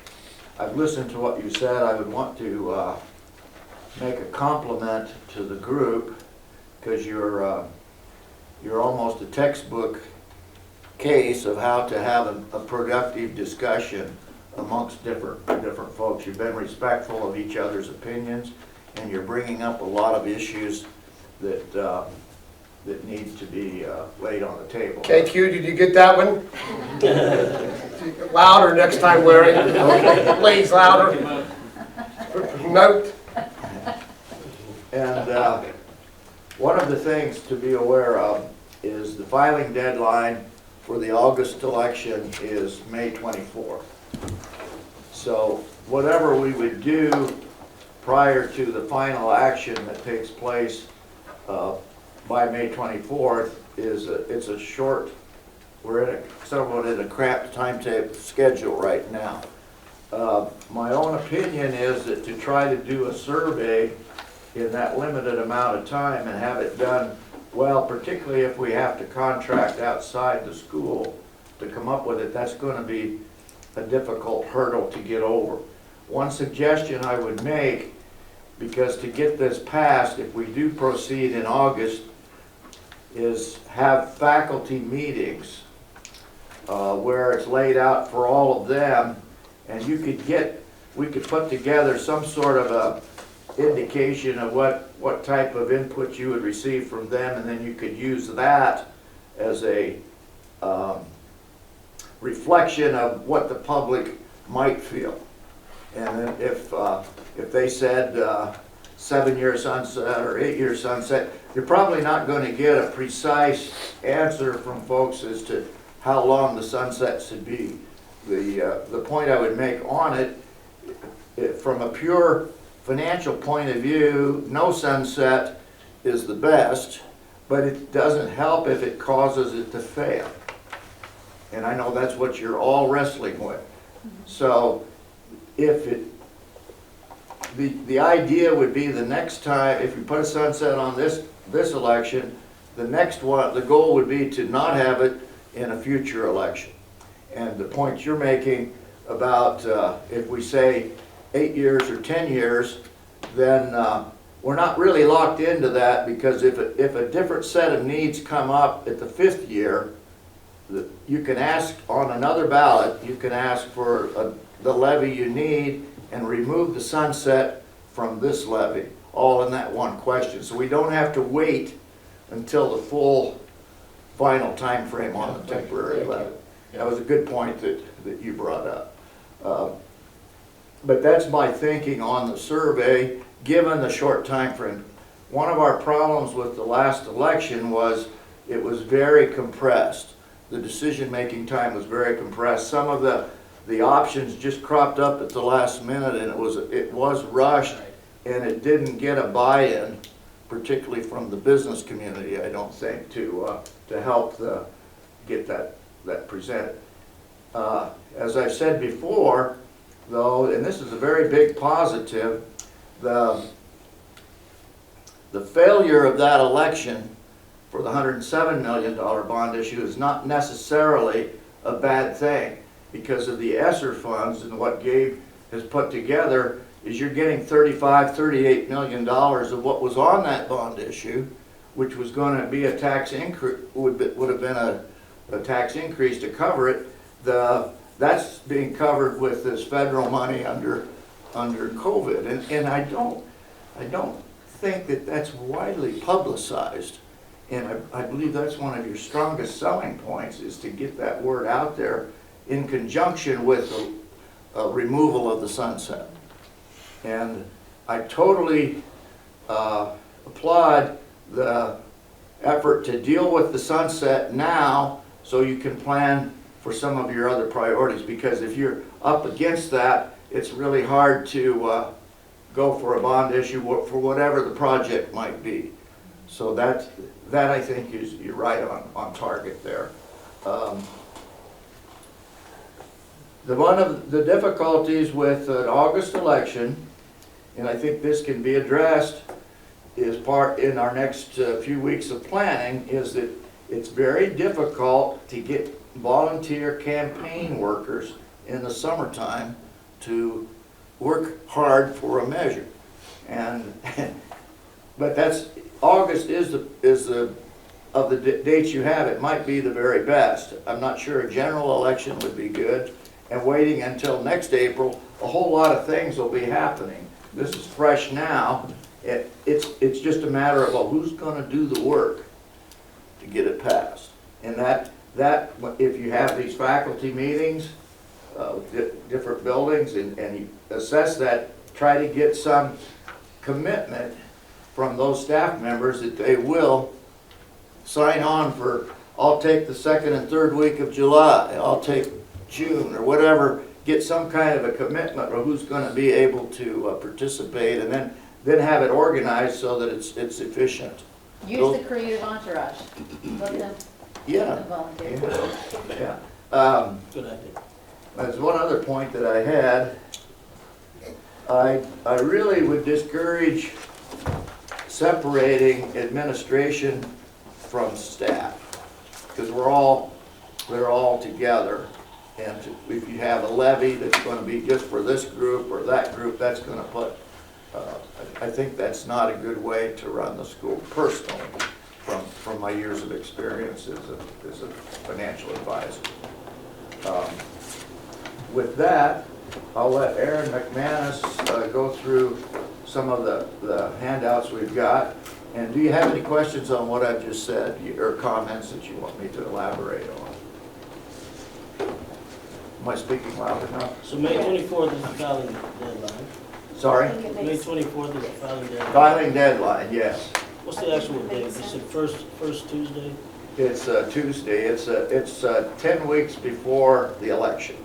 I've listened to what you said. I would want to make a compliment to the group, because you're almost a textbook case of how to have a productive discussion amongst different folks. You've been respectful of each other's opinions, and you're bringing up a lot of issues that that need to be laid on the table. KQ, did you get that one? Louder next time, Larry. Please, louder. Note. And one of the things to be aware of is the filing deadline for the August election is May 24th. So whatever we would do prior to the final action that takes place by May 24th it's a short, we're somewhat in a cramped timetable schedule right now. My own opinion is that to try to do a survey in that limited amount of time and have it done well, particularly if we have to contract outside the school to come up with it, that's going to be a difficult hurdle to get over. One suggestion I would make, because to get this passed, if we do proceed in August, is have faculty meetings where it's laid out for all of them, and we could put together some sort of a indication of what type of input you would receive from them, and then you could use that as a reflection of what the public might feel. And then if they said 7-year sunset or 8-year sunset, you're probably not going to get a precise answer from folks as to how long the sunset should be. The point I would make on it, from a pure financial point of view, no sunset is the best, but it doesn't help if it causes it to fail. And I know that's what you're all wrestling with. So if the idea would be the next time, if you put a sunset on this election, the next one, the goal would be to not have it in a future election. And the point you're making about if we say 8 years or 10 years, then we're not really locked into that, because if a different set of needs come up at the 5th year, you can ask on another ballot, you can ask for the levy you need and remove the sunset from this levy, all in that one question. So we don't have to wait until the full final time frame on the temporary levy. That was a good point that you brought up. But that's my thinking on the survey, given the short time frame. One of our problems with the last election was it was very compressed. The decision-making time was very compressed. Some of the options just cropped up at the last minute, and it was rushed, and it didn't get a buy-in, particularly from the business community, I don't think, to help get that presented. As I've said before, though, and this is a very big positive, the failure of that election for the $107 million bond issue is not necessarily a bad thing, because of the ESSER funds and what Gabe has put together. is you're getting $38 million of what was on that bond issue, which was gonna be a tax increase, would have been a tax increase to cover it. That's being covered with this federal money under COVID. And I don't think that that's widely publicized. And I believe that's one of your strongest selling points, is to get that word out there in conjunction with the removal of the sunset. And I totally applaud the effort to deal with the sunset now so you can plan for some of your other priorities. Because if you're up against that, it's really hard to go for a bond issue for whatever the project might be. So that I think you're right on target there. One of the difficulties with an August election, and I think this can be addressed, is part in our next few weeks of planning, is that it's very difficult to get volunteer campaign workers in the summertime to work hard for a measure. But August is of the dates you have, it might be the very best. I'm not sure a general election would be good, and waiting until next April, a whole lot of things will be happening. This is fresh now. It's just a matter of, well, who's gonna do the work to get it passed? And that if you have these faculty meetings, different buildings, and you assess that, try to get some commitment from those staff members that they will sign on for, I'll take the second and third week of July, I'll take June, or whatever. Get some kind of a commitment of who's going to be able to participate, and then have it organized so that it's efficient. Use the creative entourage. Let them volunteer. Yeah. Good idea. There's one other point that I had. I really would discourage separating administration from staff, because they're all together. And if you have a levy that's going to be just for this group or that group, that's going to put, I think that's not a good way to run the school personally, from my years of experience as a financial advisor. With that, I'll let Aaron McManus go through some of the handouts we've got. And do you have any questions on what I've just said, or comments that you want me to elaborate on? Am I speaking loud enough? So May 24th is the filing deadline. Sorry? May 24th is the filing deadline. Filing deadline, yes. What's the actual date? You said first Tuesday? It's Tuesday. It's 10 weeks before the election.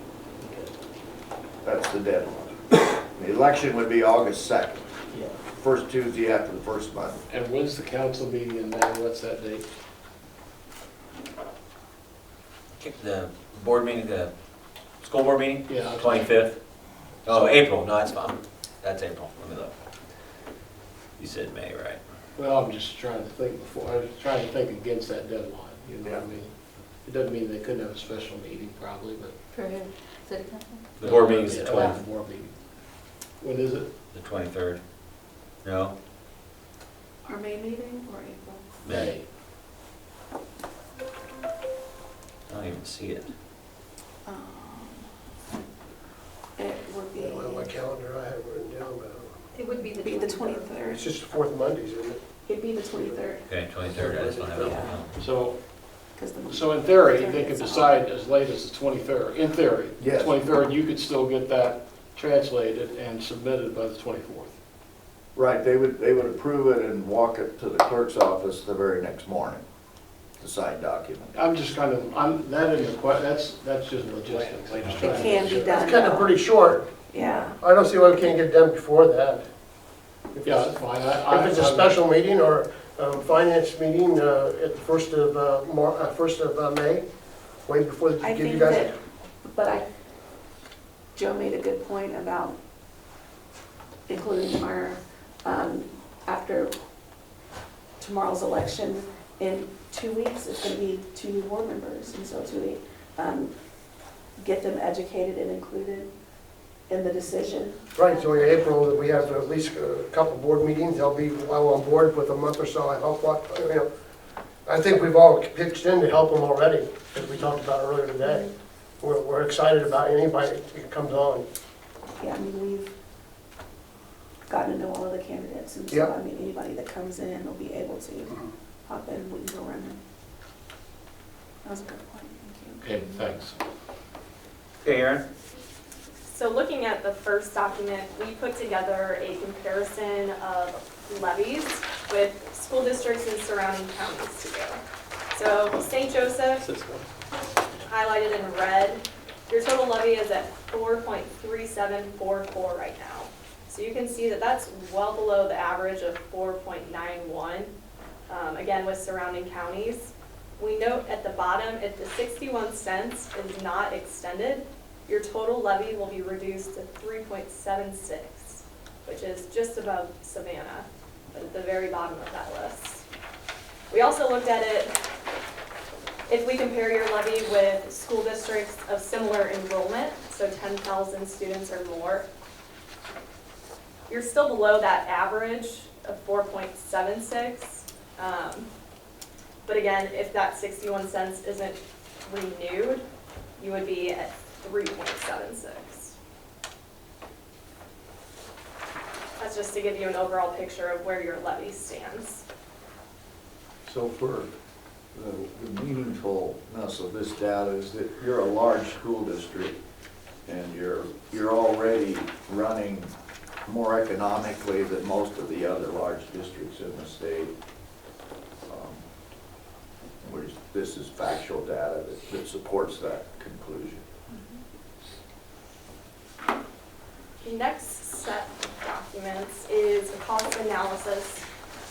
That's the deadline. The election would be August 2nd. Yeah. First Tuesday after the first month. And when's the council meeting in May? What's that date? The board meeting, the school board meeting? Yeah. 25th? Oh, April, no, that's fine. That's April, let me look. You said May, right? Well, I'm just trying to think I was trying to think against that deadline, you know what I mean? It doesn't mean they couldn't have a special meeting probably, but. For who? City council? The board meeting's the Yeah, 20th, the board meeting. When is it? the 23rd. No? Our May meeting or April? May. I don't even see it. It would be, On my calendar, I have it written down, but It would be the be the 23rd. 23rd. it's just the fourth Mondays, isn't it? It'd be the 23rd, Okay, 23rd, I just don't have it. Yeah. So, because the. so in theory, they 23rd could is a decide as late as the 23rd. In theory. Yes. 23rd, you could still get that translated and submitted by the 24th. Right, they would approve it and walk it to the clerk's office the very next morning, the signed document. I'm just kind of, that isn't a that's just logistics. I'm just trying to It can make be sure. done. It's kind of pretty short. Yeah. I don't see why we can't get it done before that. If Yeah, it's- that's fine. If it's a special meeting or finance meeting at the first of May, way before they I give you think guys. that, but Joe made a good point about including our, after tomorrow's election, in 2 weeks, it's gonna be 2 new board members, and so to get them educated and included in the decision. Right, so in April, we have at least a couple board meetings, they'll be well on board with a month or so, I hope, I think we've all pitched in to help them already, as we talked about earlier today. We're excited about anybody that comes on. Yeah, I mean, we've gotten to know all of the candidates, and so, Yep. I mean, anybody that comes in will be able to hop in, we can go run them. That was a good point, thank you. Okay, thanks. Okay, Aaron? So looking at the first document, we put together a comparison of levies with school districts and surrounding counties together. So St. Joseph, highlighted in red, your total levy is at 4.3744 right now. So you can see that that's well below the average of 4.91, again with surrounding counties. We note at the bottom, if the 61 cents is not extended, your total levy will be reduced to 3.76, which is just above Savannah, but at the very bottom of that list. We also looked at it, if we compare your levy with school districts of similar enrollment, so 10,000 students or more, you're still below that average of 4.76. But again, if that 61 cents isn't renewed, you would be at 3.76. That's just to give you an overall picture of where your levy stands. So for the meaningfulness of this data is that you're a large school district and you're already running more economically than most of the other large districts in the state. This is factual data that supports that conclusion. The next set of documents is a cost analysis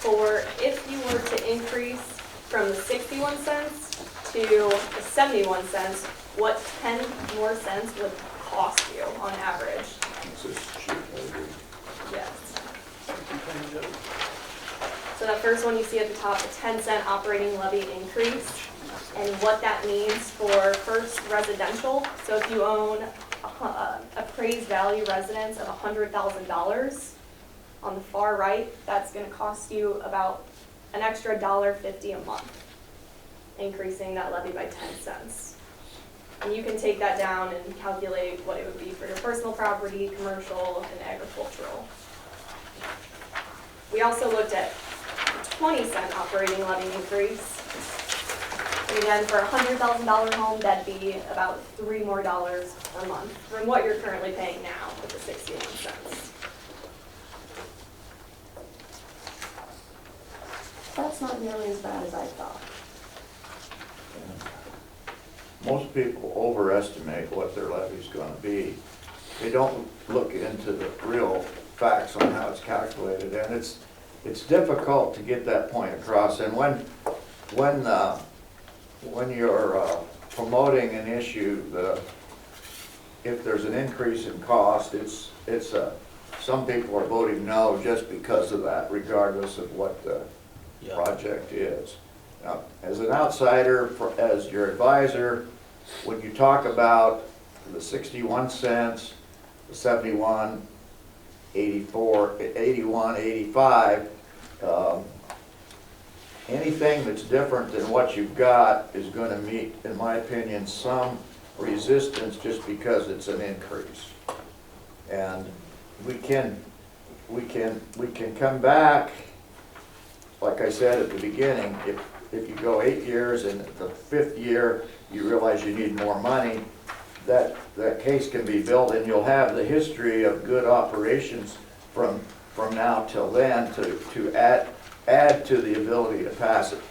for if you were to increase from the 61 cents to the 71 cents, what 10 more cents would cost you on average. This is sheet over. Yes. So that first one you see at the top, the 10-cent operating levy increase, and what that means for first residential. So if you own appraised value residence of $100,000, on the far right, that's going to cost you about an extra $1.50 a month, increasing that levy by 10 cents. And you can take that down and calculate what it would be for your personal property, commercial, and agricultural. We also looked at 20-cent operating levy increase. And again, for a $100,000 home, that'd be about $3 more per month from what you're currently paying now with the 61 cents. That's not nearly as bad as I thought. Most people overestimate what their levy's gonna be. They don't look into the real facts on how it's calculated, and it's difficult to get that point across. And when you're promoting an issue, if there's an increase in cost, some people are voting no just because of that, regardless of what the project is. Now, as an outsider, as your advisor, when you talk about the 61 cents, the 71, 84, 81, 85, anything that's different than what you've got is going to meet, in my opinion, some resistance just because it's an increase. And we can come back, like I said at the beginning, if you go 8 years and the 5th year you realize you need more money, that case can be built, and you'll have the history of good operations from now till then to add to the ability to pass it.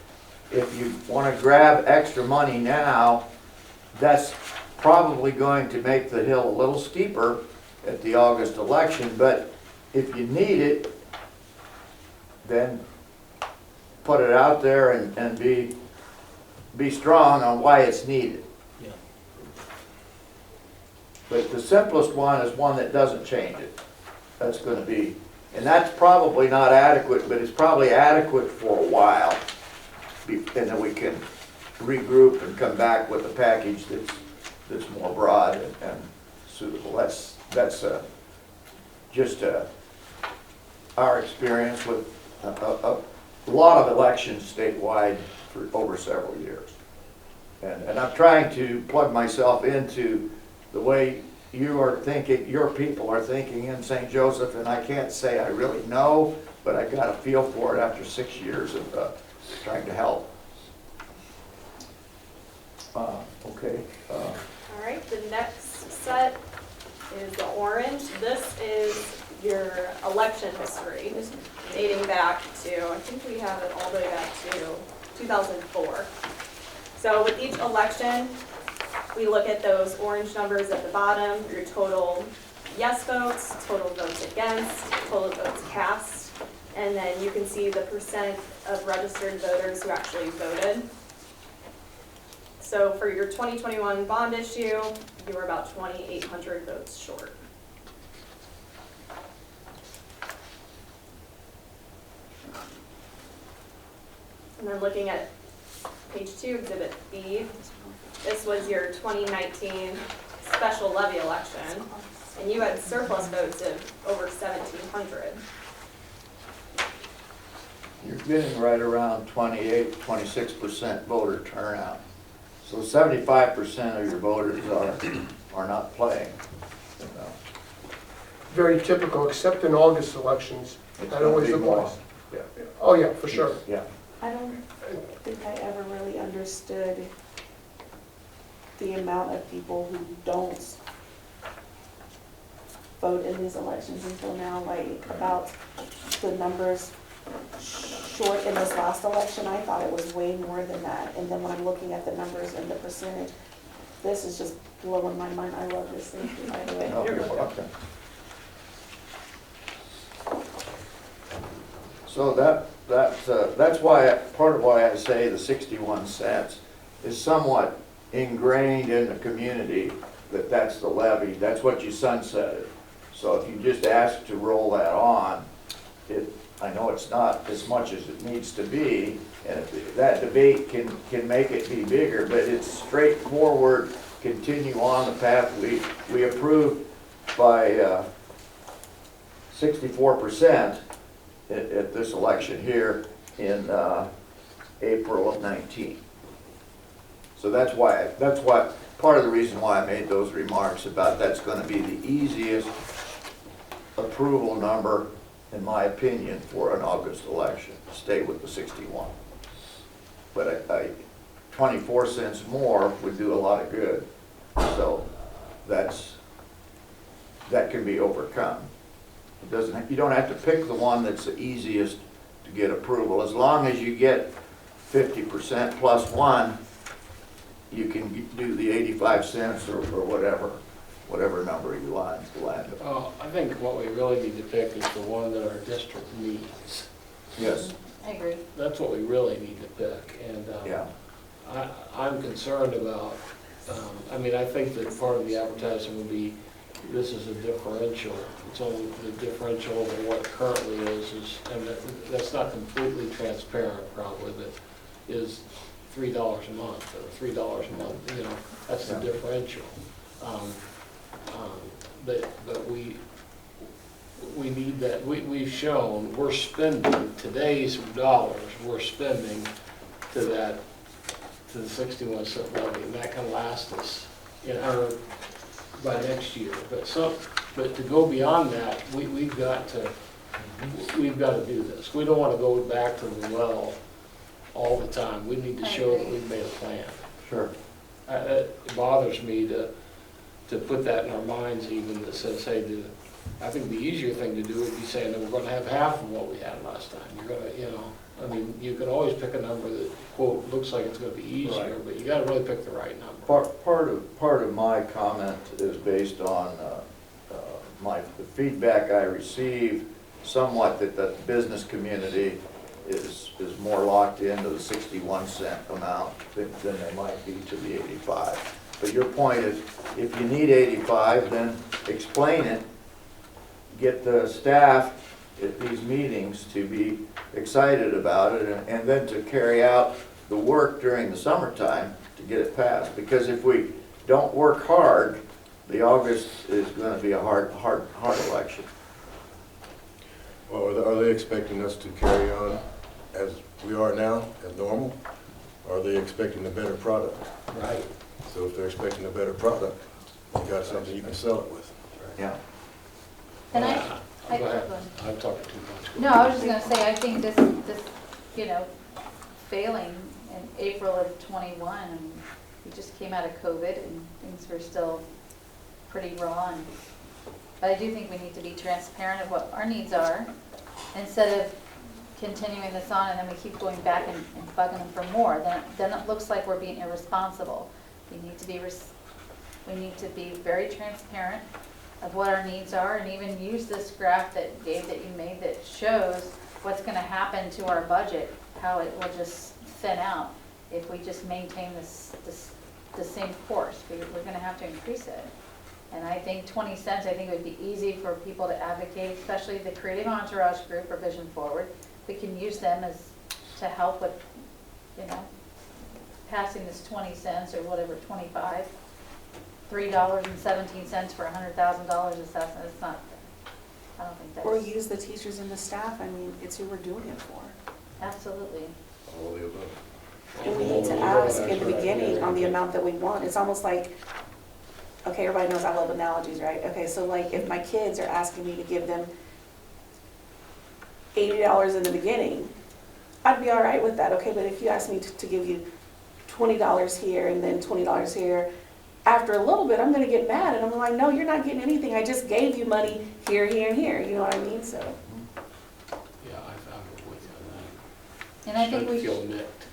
If you want to grab extra money now, that's probably going to make the hill a little steeper at the August election, but if you need it, then put it out there and be strong on why it's needed. Yeah. But the simplest one is one that doesn't change it. That's going to be, and that's probably not adequate, but it's probably adequate for a while. And then we can regroup and come back with a package that's more broad and suitable. that's just our experience with a lot of elections statewide for over several years. And I'm trying to plug myself into the way you are thinking, your people are thinking in St. Joseph, and I can't say I really know, but I got a feel for it after 6 years of trying to help. Okay. All right, the next set is the orange. This is your election history dating back to, I think we have it all the way back to 2004. So with each election, we look at those orange numbers at the bottom, your total yes votes, total votes against, total votes cast, and then you can see the percent of registered voters who actually voted. So for your 2021 bond issue, you were about 2,800 votes short. And then looking at page 2, Exhibit B, this was your 2019 special levy election, and you had surplus votes of over 1,700. You're getting right around 28, 26% voter turnout. So 75% of your voters are not playing. You know. Very typical, except in August elections. It's That gonna always be more. applies. Yeah. Oh, yeah, for sure. Yeah. I don't think I ever really understood the amount of people who don't vote in these elections until now, like about the numbers short in this last election. I thought it was way more than that. And then when I'm looking at the numbers and the percentage, this is just blowing my mind. I love this thing, by the way. No, you're welcome. So that's why, part of why I say the 61 cents is somewhat ingrained in the community, that that's the levy, that's what you sunsetted. So if you just ask to roll that on, I know it's not as much as it needs to be, and if that debate can make it be bigger, but it's straightforward, continue on the path we approved by 64% at this election here in April of 19. So that's why part of the reason why I made those remarks about that's going to be the easiest approval number, in my opinion, for an August election. Stay with the 61. But 24 cents more would do a lot of good. So that can be overcome. You don't have to pick the one that's the easiest to get approval. As long as you get 50% plus one, you can do the 85 cents or whatever number you land on. I think what we really need to pick is the one that our district needs. Yes. I agree. That's what we really need to pick. And Yeah. I'm concerned about, I mean, I think that part of the advertising would be, this is a differential. It's only the differential over what it currently is and that's not completely transparent probably, but is $3 a month or $3 a month, you know, that's the differential. But we need that, we've shown, we're spending today's dollars, we're spending to the 61 cent levy, and that can last us, you know, by next year. But to go beyond that, we've got to do this. We don't want to go back to the well all the time. We need to show that we've made a plan. Sure. It bothers me to put that in our minds even, that says, hey, I think the easier thing to do would be saying that we're going to have half of what we had last time. You're going to, you know, I mean, you can always pick a number that, quote, looks like it's going to be easier, Right. but you got to really pick the right number. Part of my comment is based on the feedback I receive, somewhat that the business community is more locked into the 61 cent amount than they might be to the 85. But your point is, if you need 85, then explain it. Get the staff at these meetings to be excited about it, and then to carry out the work during the summertime to get it passed. Because if we don't work hard the August is gonna be a hard election. Well, are they expecting us to carry on as we are now, as normal? Or are they expecting a better product? Right. So if they're expecting a better product, you got something you can sell it with. Yeah. And Go ahead. I'm talking too much. No, I was just gonna say, I think this, you know, failing in April of '21, and we just came out of COVID and things were still pretty raw. But I do think we need to be transparent of what our needs are, instead of continuing this on and then we keep going back and bugging them for more. Then it looks like we're being irresponsible. We need to be very transparent of what our needs are, and even use this graph that, Dave, that you made that shows what's gonna happen to our budget, how it will just thin out if we just maintain the same course. We're gonna have to increase it. And I think 20 cents, I think it would be easy for people to advocate, especially the Creative Entourage Group or Vision Forward. We can use them to help with, you know, passing this 20 cents or whatever, 25. $3.17 for $100,000 assessment. It's not, I don't think that's. Or use the teachers and the staff, I mean, it's who we're doing it for. Absolutely. All of the above. And we need to ask in the beginning on the amount that we want. It's almost like, okay, everybody knows I love analogies, right? Okay, so like if my kids are asking me to give them $80 in the beginning, I'd be all right with that, okay? But if you ask me to give you $20 here and then $20 here, after a little bit, I'm gonna get mad and I'm like, no, you're not getting anything. I just gave you money here, here, and here. You know what I mean? So. Yeah, I'm with you on that. And I think we Shouldn't should, feel nicked.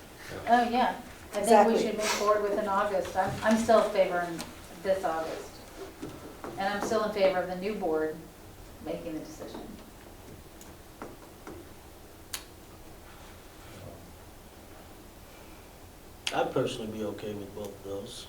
oh yeah, I think Exactly. we should move forward with in August. I'm still favoring this August. And I'm still in favor of the new board making the decision. I'd personally be okay with both of those.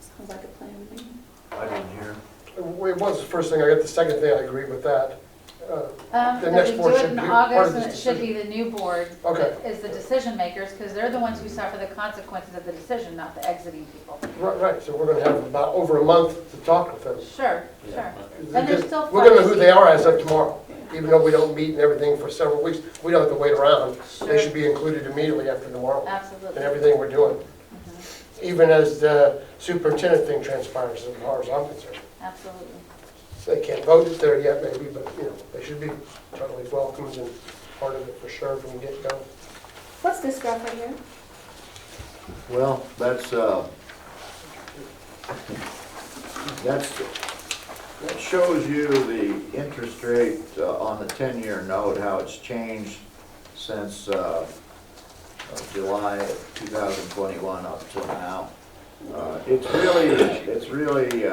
Sounds like a plan to me. I didn't hear. It was the first thing, I got the second thing, I agree with that. The That next we board do it should in be part of August, and this it should decision. be the new board Okay. that is the decision makers, because they're the ones who suffer the consequences of the decision, not the exiting people. Right, so we're gonna have about over a month to talk with them. Sure, sure. And there's still We're gonna know who fun they are as of tomorrow, even though we don't meet and everything for several weeks. We don't have to wait around. They Sure. should be included immediately after tomorrow Absolutely. in everything we're doing. Mhm. Even as the superintendent thing transpires, as far as I'm concerned. Absolutely. They can't vote it there yet maybe, but, you know, they should be totally welcomed and part of it for sure from the get-go. What's this graph right here? Well, that shows you the interest rate on the 10-year note, how it's changed since July of 2021 up to now. It's really,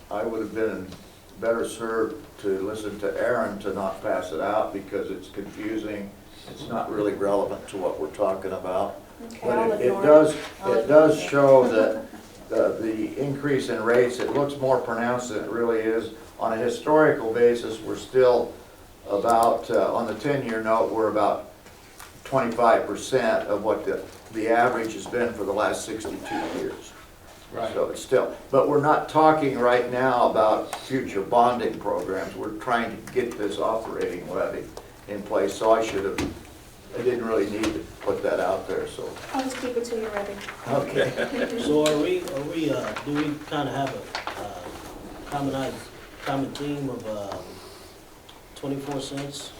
I would have been better served to listen to Aaron to not pass it out because it's confusing. It's not really relevant to what we're talking about. Okay, I'll But ignore it does show that the increase in rates, it looks more pronounced than it really is. On a historical basis, we're still about, on the 10-year note, we're about 25% of what the average has been for the last 62 years. Right. So it's still, but we're not talking right now about future bonding programs. We're trying to get this operating levy in place, so I didn't really need to put that out there, so. I'll just keep it till you're ready. Okay. So do we kind of have a common theme of 24 cents,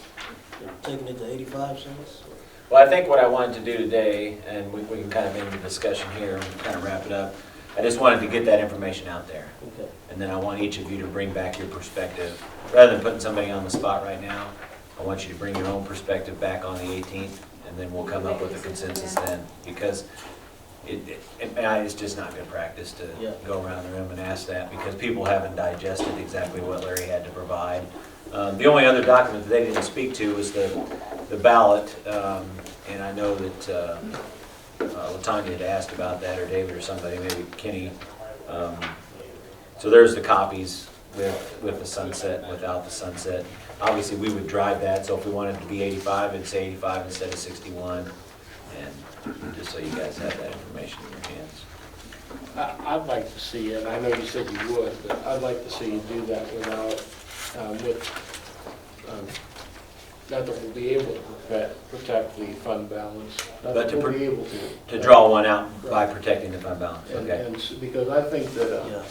and taking it to 85 cents? Well, I think what I wanted to do today, and we can kind of end the discussion here and kind of wrap it up, I just wanted to get that information out there. Okay. And then I want each of you to bring back your perspective. Rather than putting somebody on the spot right now, I want you to bring your own perspective back on the 18th, and then we'll come up with a consensus then. Because it's just not good practice to go around the room and ask that, because people haven't digested exactly what Larry had to provide. The only other document that they didn't speak to was the ballot, and I know that LaTanya had asked about that, or David or somebody, maybe Kenny. So there's the copies with the sunset and without the sunset. Obviously, we would drive that, so if we wanted it to be 85, it'd say 85 instead of 61. And just so you guys have that information in your hands. I'd like to see it, I know you said you would, but I'd like to see you do that without, not that we'll be able to protect the fund balance. Not But that we'll be able to. To draw one out by protecting the fund balance, And- okay? Because I think that, Yeah.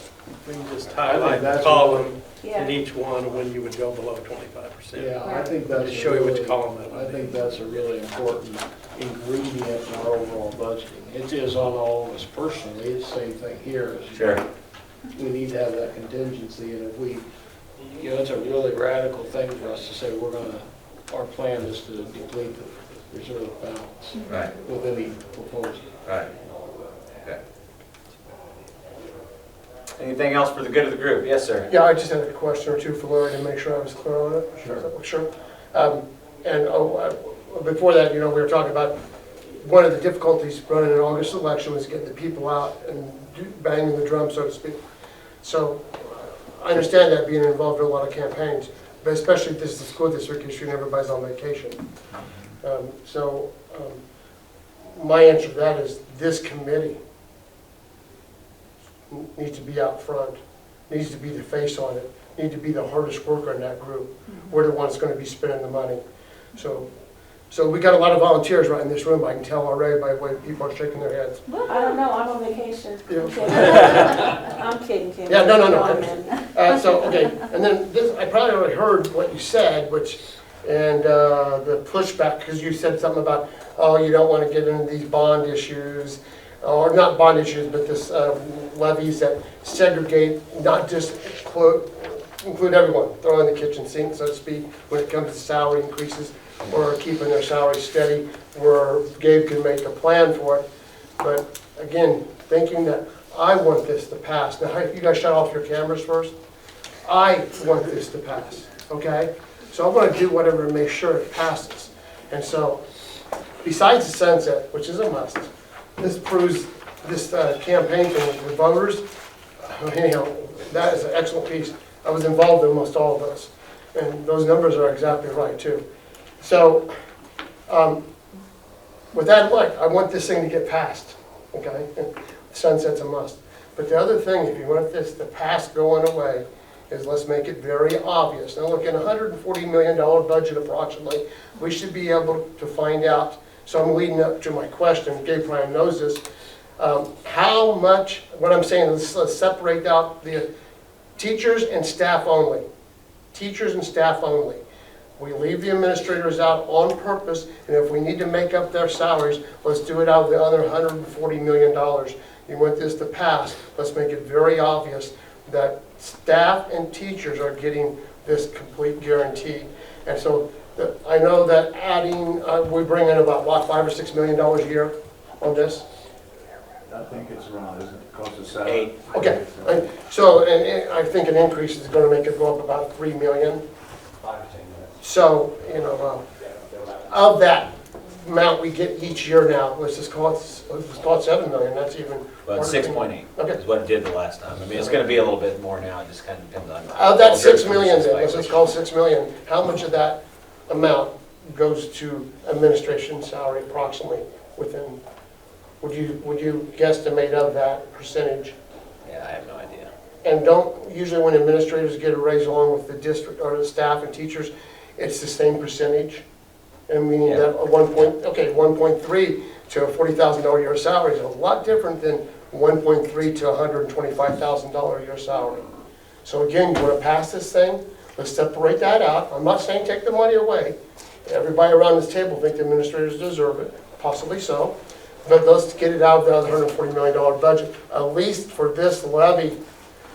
We can just I think highlight the that's column Yeah. in each one when you would go below 25%. yeah, I think that's. Just show you which column that would I think that's a really important ingredient in our overall budgeting. It is on all of us personally, it's the same thing here. Sure. We need to have that contingency, and if we, you know, it's a really radical thing for us to say our plan is to deplete the reserve balance Right, with any proposal. right. Okay. Anything else for the good of the group? Yes, sir. Yeah, I just had a question or two for Lori to make sure I was clear on it. Sure. Before that, you know, we were talking about one of the difficulties running an August election was getting the people out and banging the drum, so to speak. So I understand that being involved in a lot of campaigns, but especially if this is a school district issue and everybody's on vacation. My answer to that is this committee needs to be out front, needs to be the face on it, need to be the hardest worker in that group. We're the ones going to be spending the money. So we got a lot of volunteers right in this room, I can tell already by the way people are shaking their heads. I don't know, I'm on vacation. Yeah. I'm kidding, Kim. Yeah, no. I'm in. Okay, and then this, I probably already heard what you said, and the pushback, because you said something about, oh, you don't want to get into these bond issues, or not bond issues, but this levies that segregate, not just include everyone, throw in the kitchen sink, so to speak, when it comes to salary increases, or keeping their salary steady, where Gabe can make a plan for it. But again, thinking that I want this to pass. Now, you guys shut off your cameras first. I want this to pass, okay? So I'm going to do whatever to make sure it passes. And so, besides the sunset, which is a must, this proves this campaign thing with the voters. You know, that is an excellent piece. I was involved in almost all of those, and those numbers are exactly right too. So, with that in mind, I want this thing to get passed, okay? And sunset's a must. But the other thing, if you want this to pass going away, is let's make it very obvious. Now look, in a $140 million budget approximately, we should be able to find out, so I'm leading up to my question, Gabe Ryan knows this, how much, what I'm saying is let's separate out the teachers and staff only. Teachers and staff only. We leave the administrators out on purpose, and if we need to make up their salaries, let's do it out of the other $140 million. You want this to pass, let's make it very obvious that staff and teachers are getting this complete guarantee. And so I know that adding, we bring in about, what, $5 or $6 million a year on this? I think it's around, isn't it, close to 7? 8. Okay, so and I think an increase is going to make it go up about $3 million. 5 to 10 minutes. So, you know, of that amount we get each year now, let's just call it 7 million, that's even. Well, it's 6.8 Okay. is what it did the last time. I mean, it's going to be a little bit more now, it just kind of depends on. Of that 6 million then, let's just call it 6 million, how much of that amount goes to administration salary approximately within, would you guesstimate of that percentage? Yeah, I have no idea. And don't, usually when administrators get a raise along with the district or the staff and teachers, it's the same percentage. And meaning that a 1.3 to a $40,000 a year salary is a lot different than 1.3 to $125,000 a year salary. So again, you want to pass this thing, let's separate that out. I'm not saying take the money away. Everybody around this table think the administrators deserve it, possibly so. But let's get it out of the other $140 million budget, at least for this levy.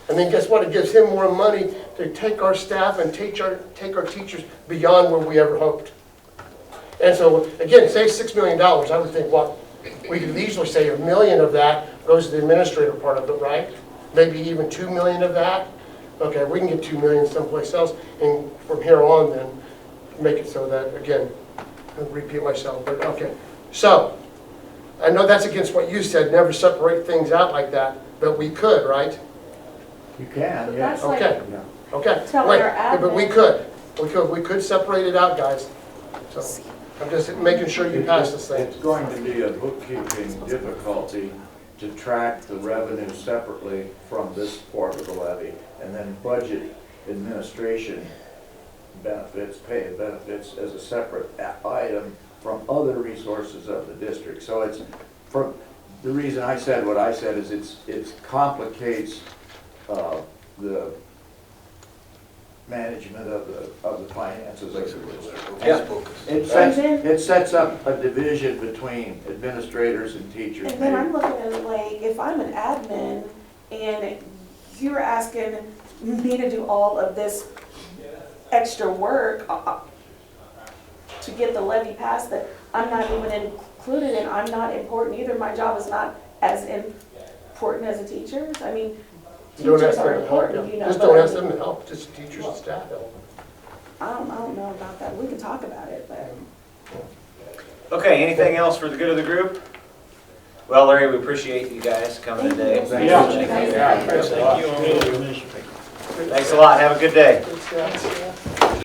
And then guess what? It gives him more money to take our staff and take our teachers beyond where we ever hoped. And so, again, say $6 million, I would think, well, we could easily say $1 million of that goes to the administrative part of it, right? Maybe even $2 million of that. Okay, we can get $2 million someplace else, and from here on then, make it so that, again, I'll repeat myself, but okay. So, I know that's against what you said, never separate things out like that, but we could, right? You can, That's yeah. like, Okay, okay. Tell Wait, our yeah, but we admin. we could separate it out, guys. So, I'm just making sure you pass this thing. It's going to be a bookkeeping difficulty to track the revenue separately from this part of the levy, and then budget administration benefits, pay and benefits as a separate item from other resources of the district. So it's, for, the reason I said what I said is it complicates the management of the finances of the district. Yeah. It sets up a division between administrators and teachers. And then I'm looking at it like, if I'm an admin and you're asking me to do all of this extra work to get the levy passed that I'm not even included in, I'm not important either, my job is not as important as a teacher's, I mean, Don't teachers ask are them to help, important, you know. just but don't I ask mean, them to help, just teachers and staff help. I don't know about that, we can talk about it, but. Okay, anything else for the good of the group? Well, Larry, we appreciate you guys coming today. Thank you. Thank you. Yeah, thanks a lot. Thanks a lot, have a good day. Good stuff.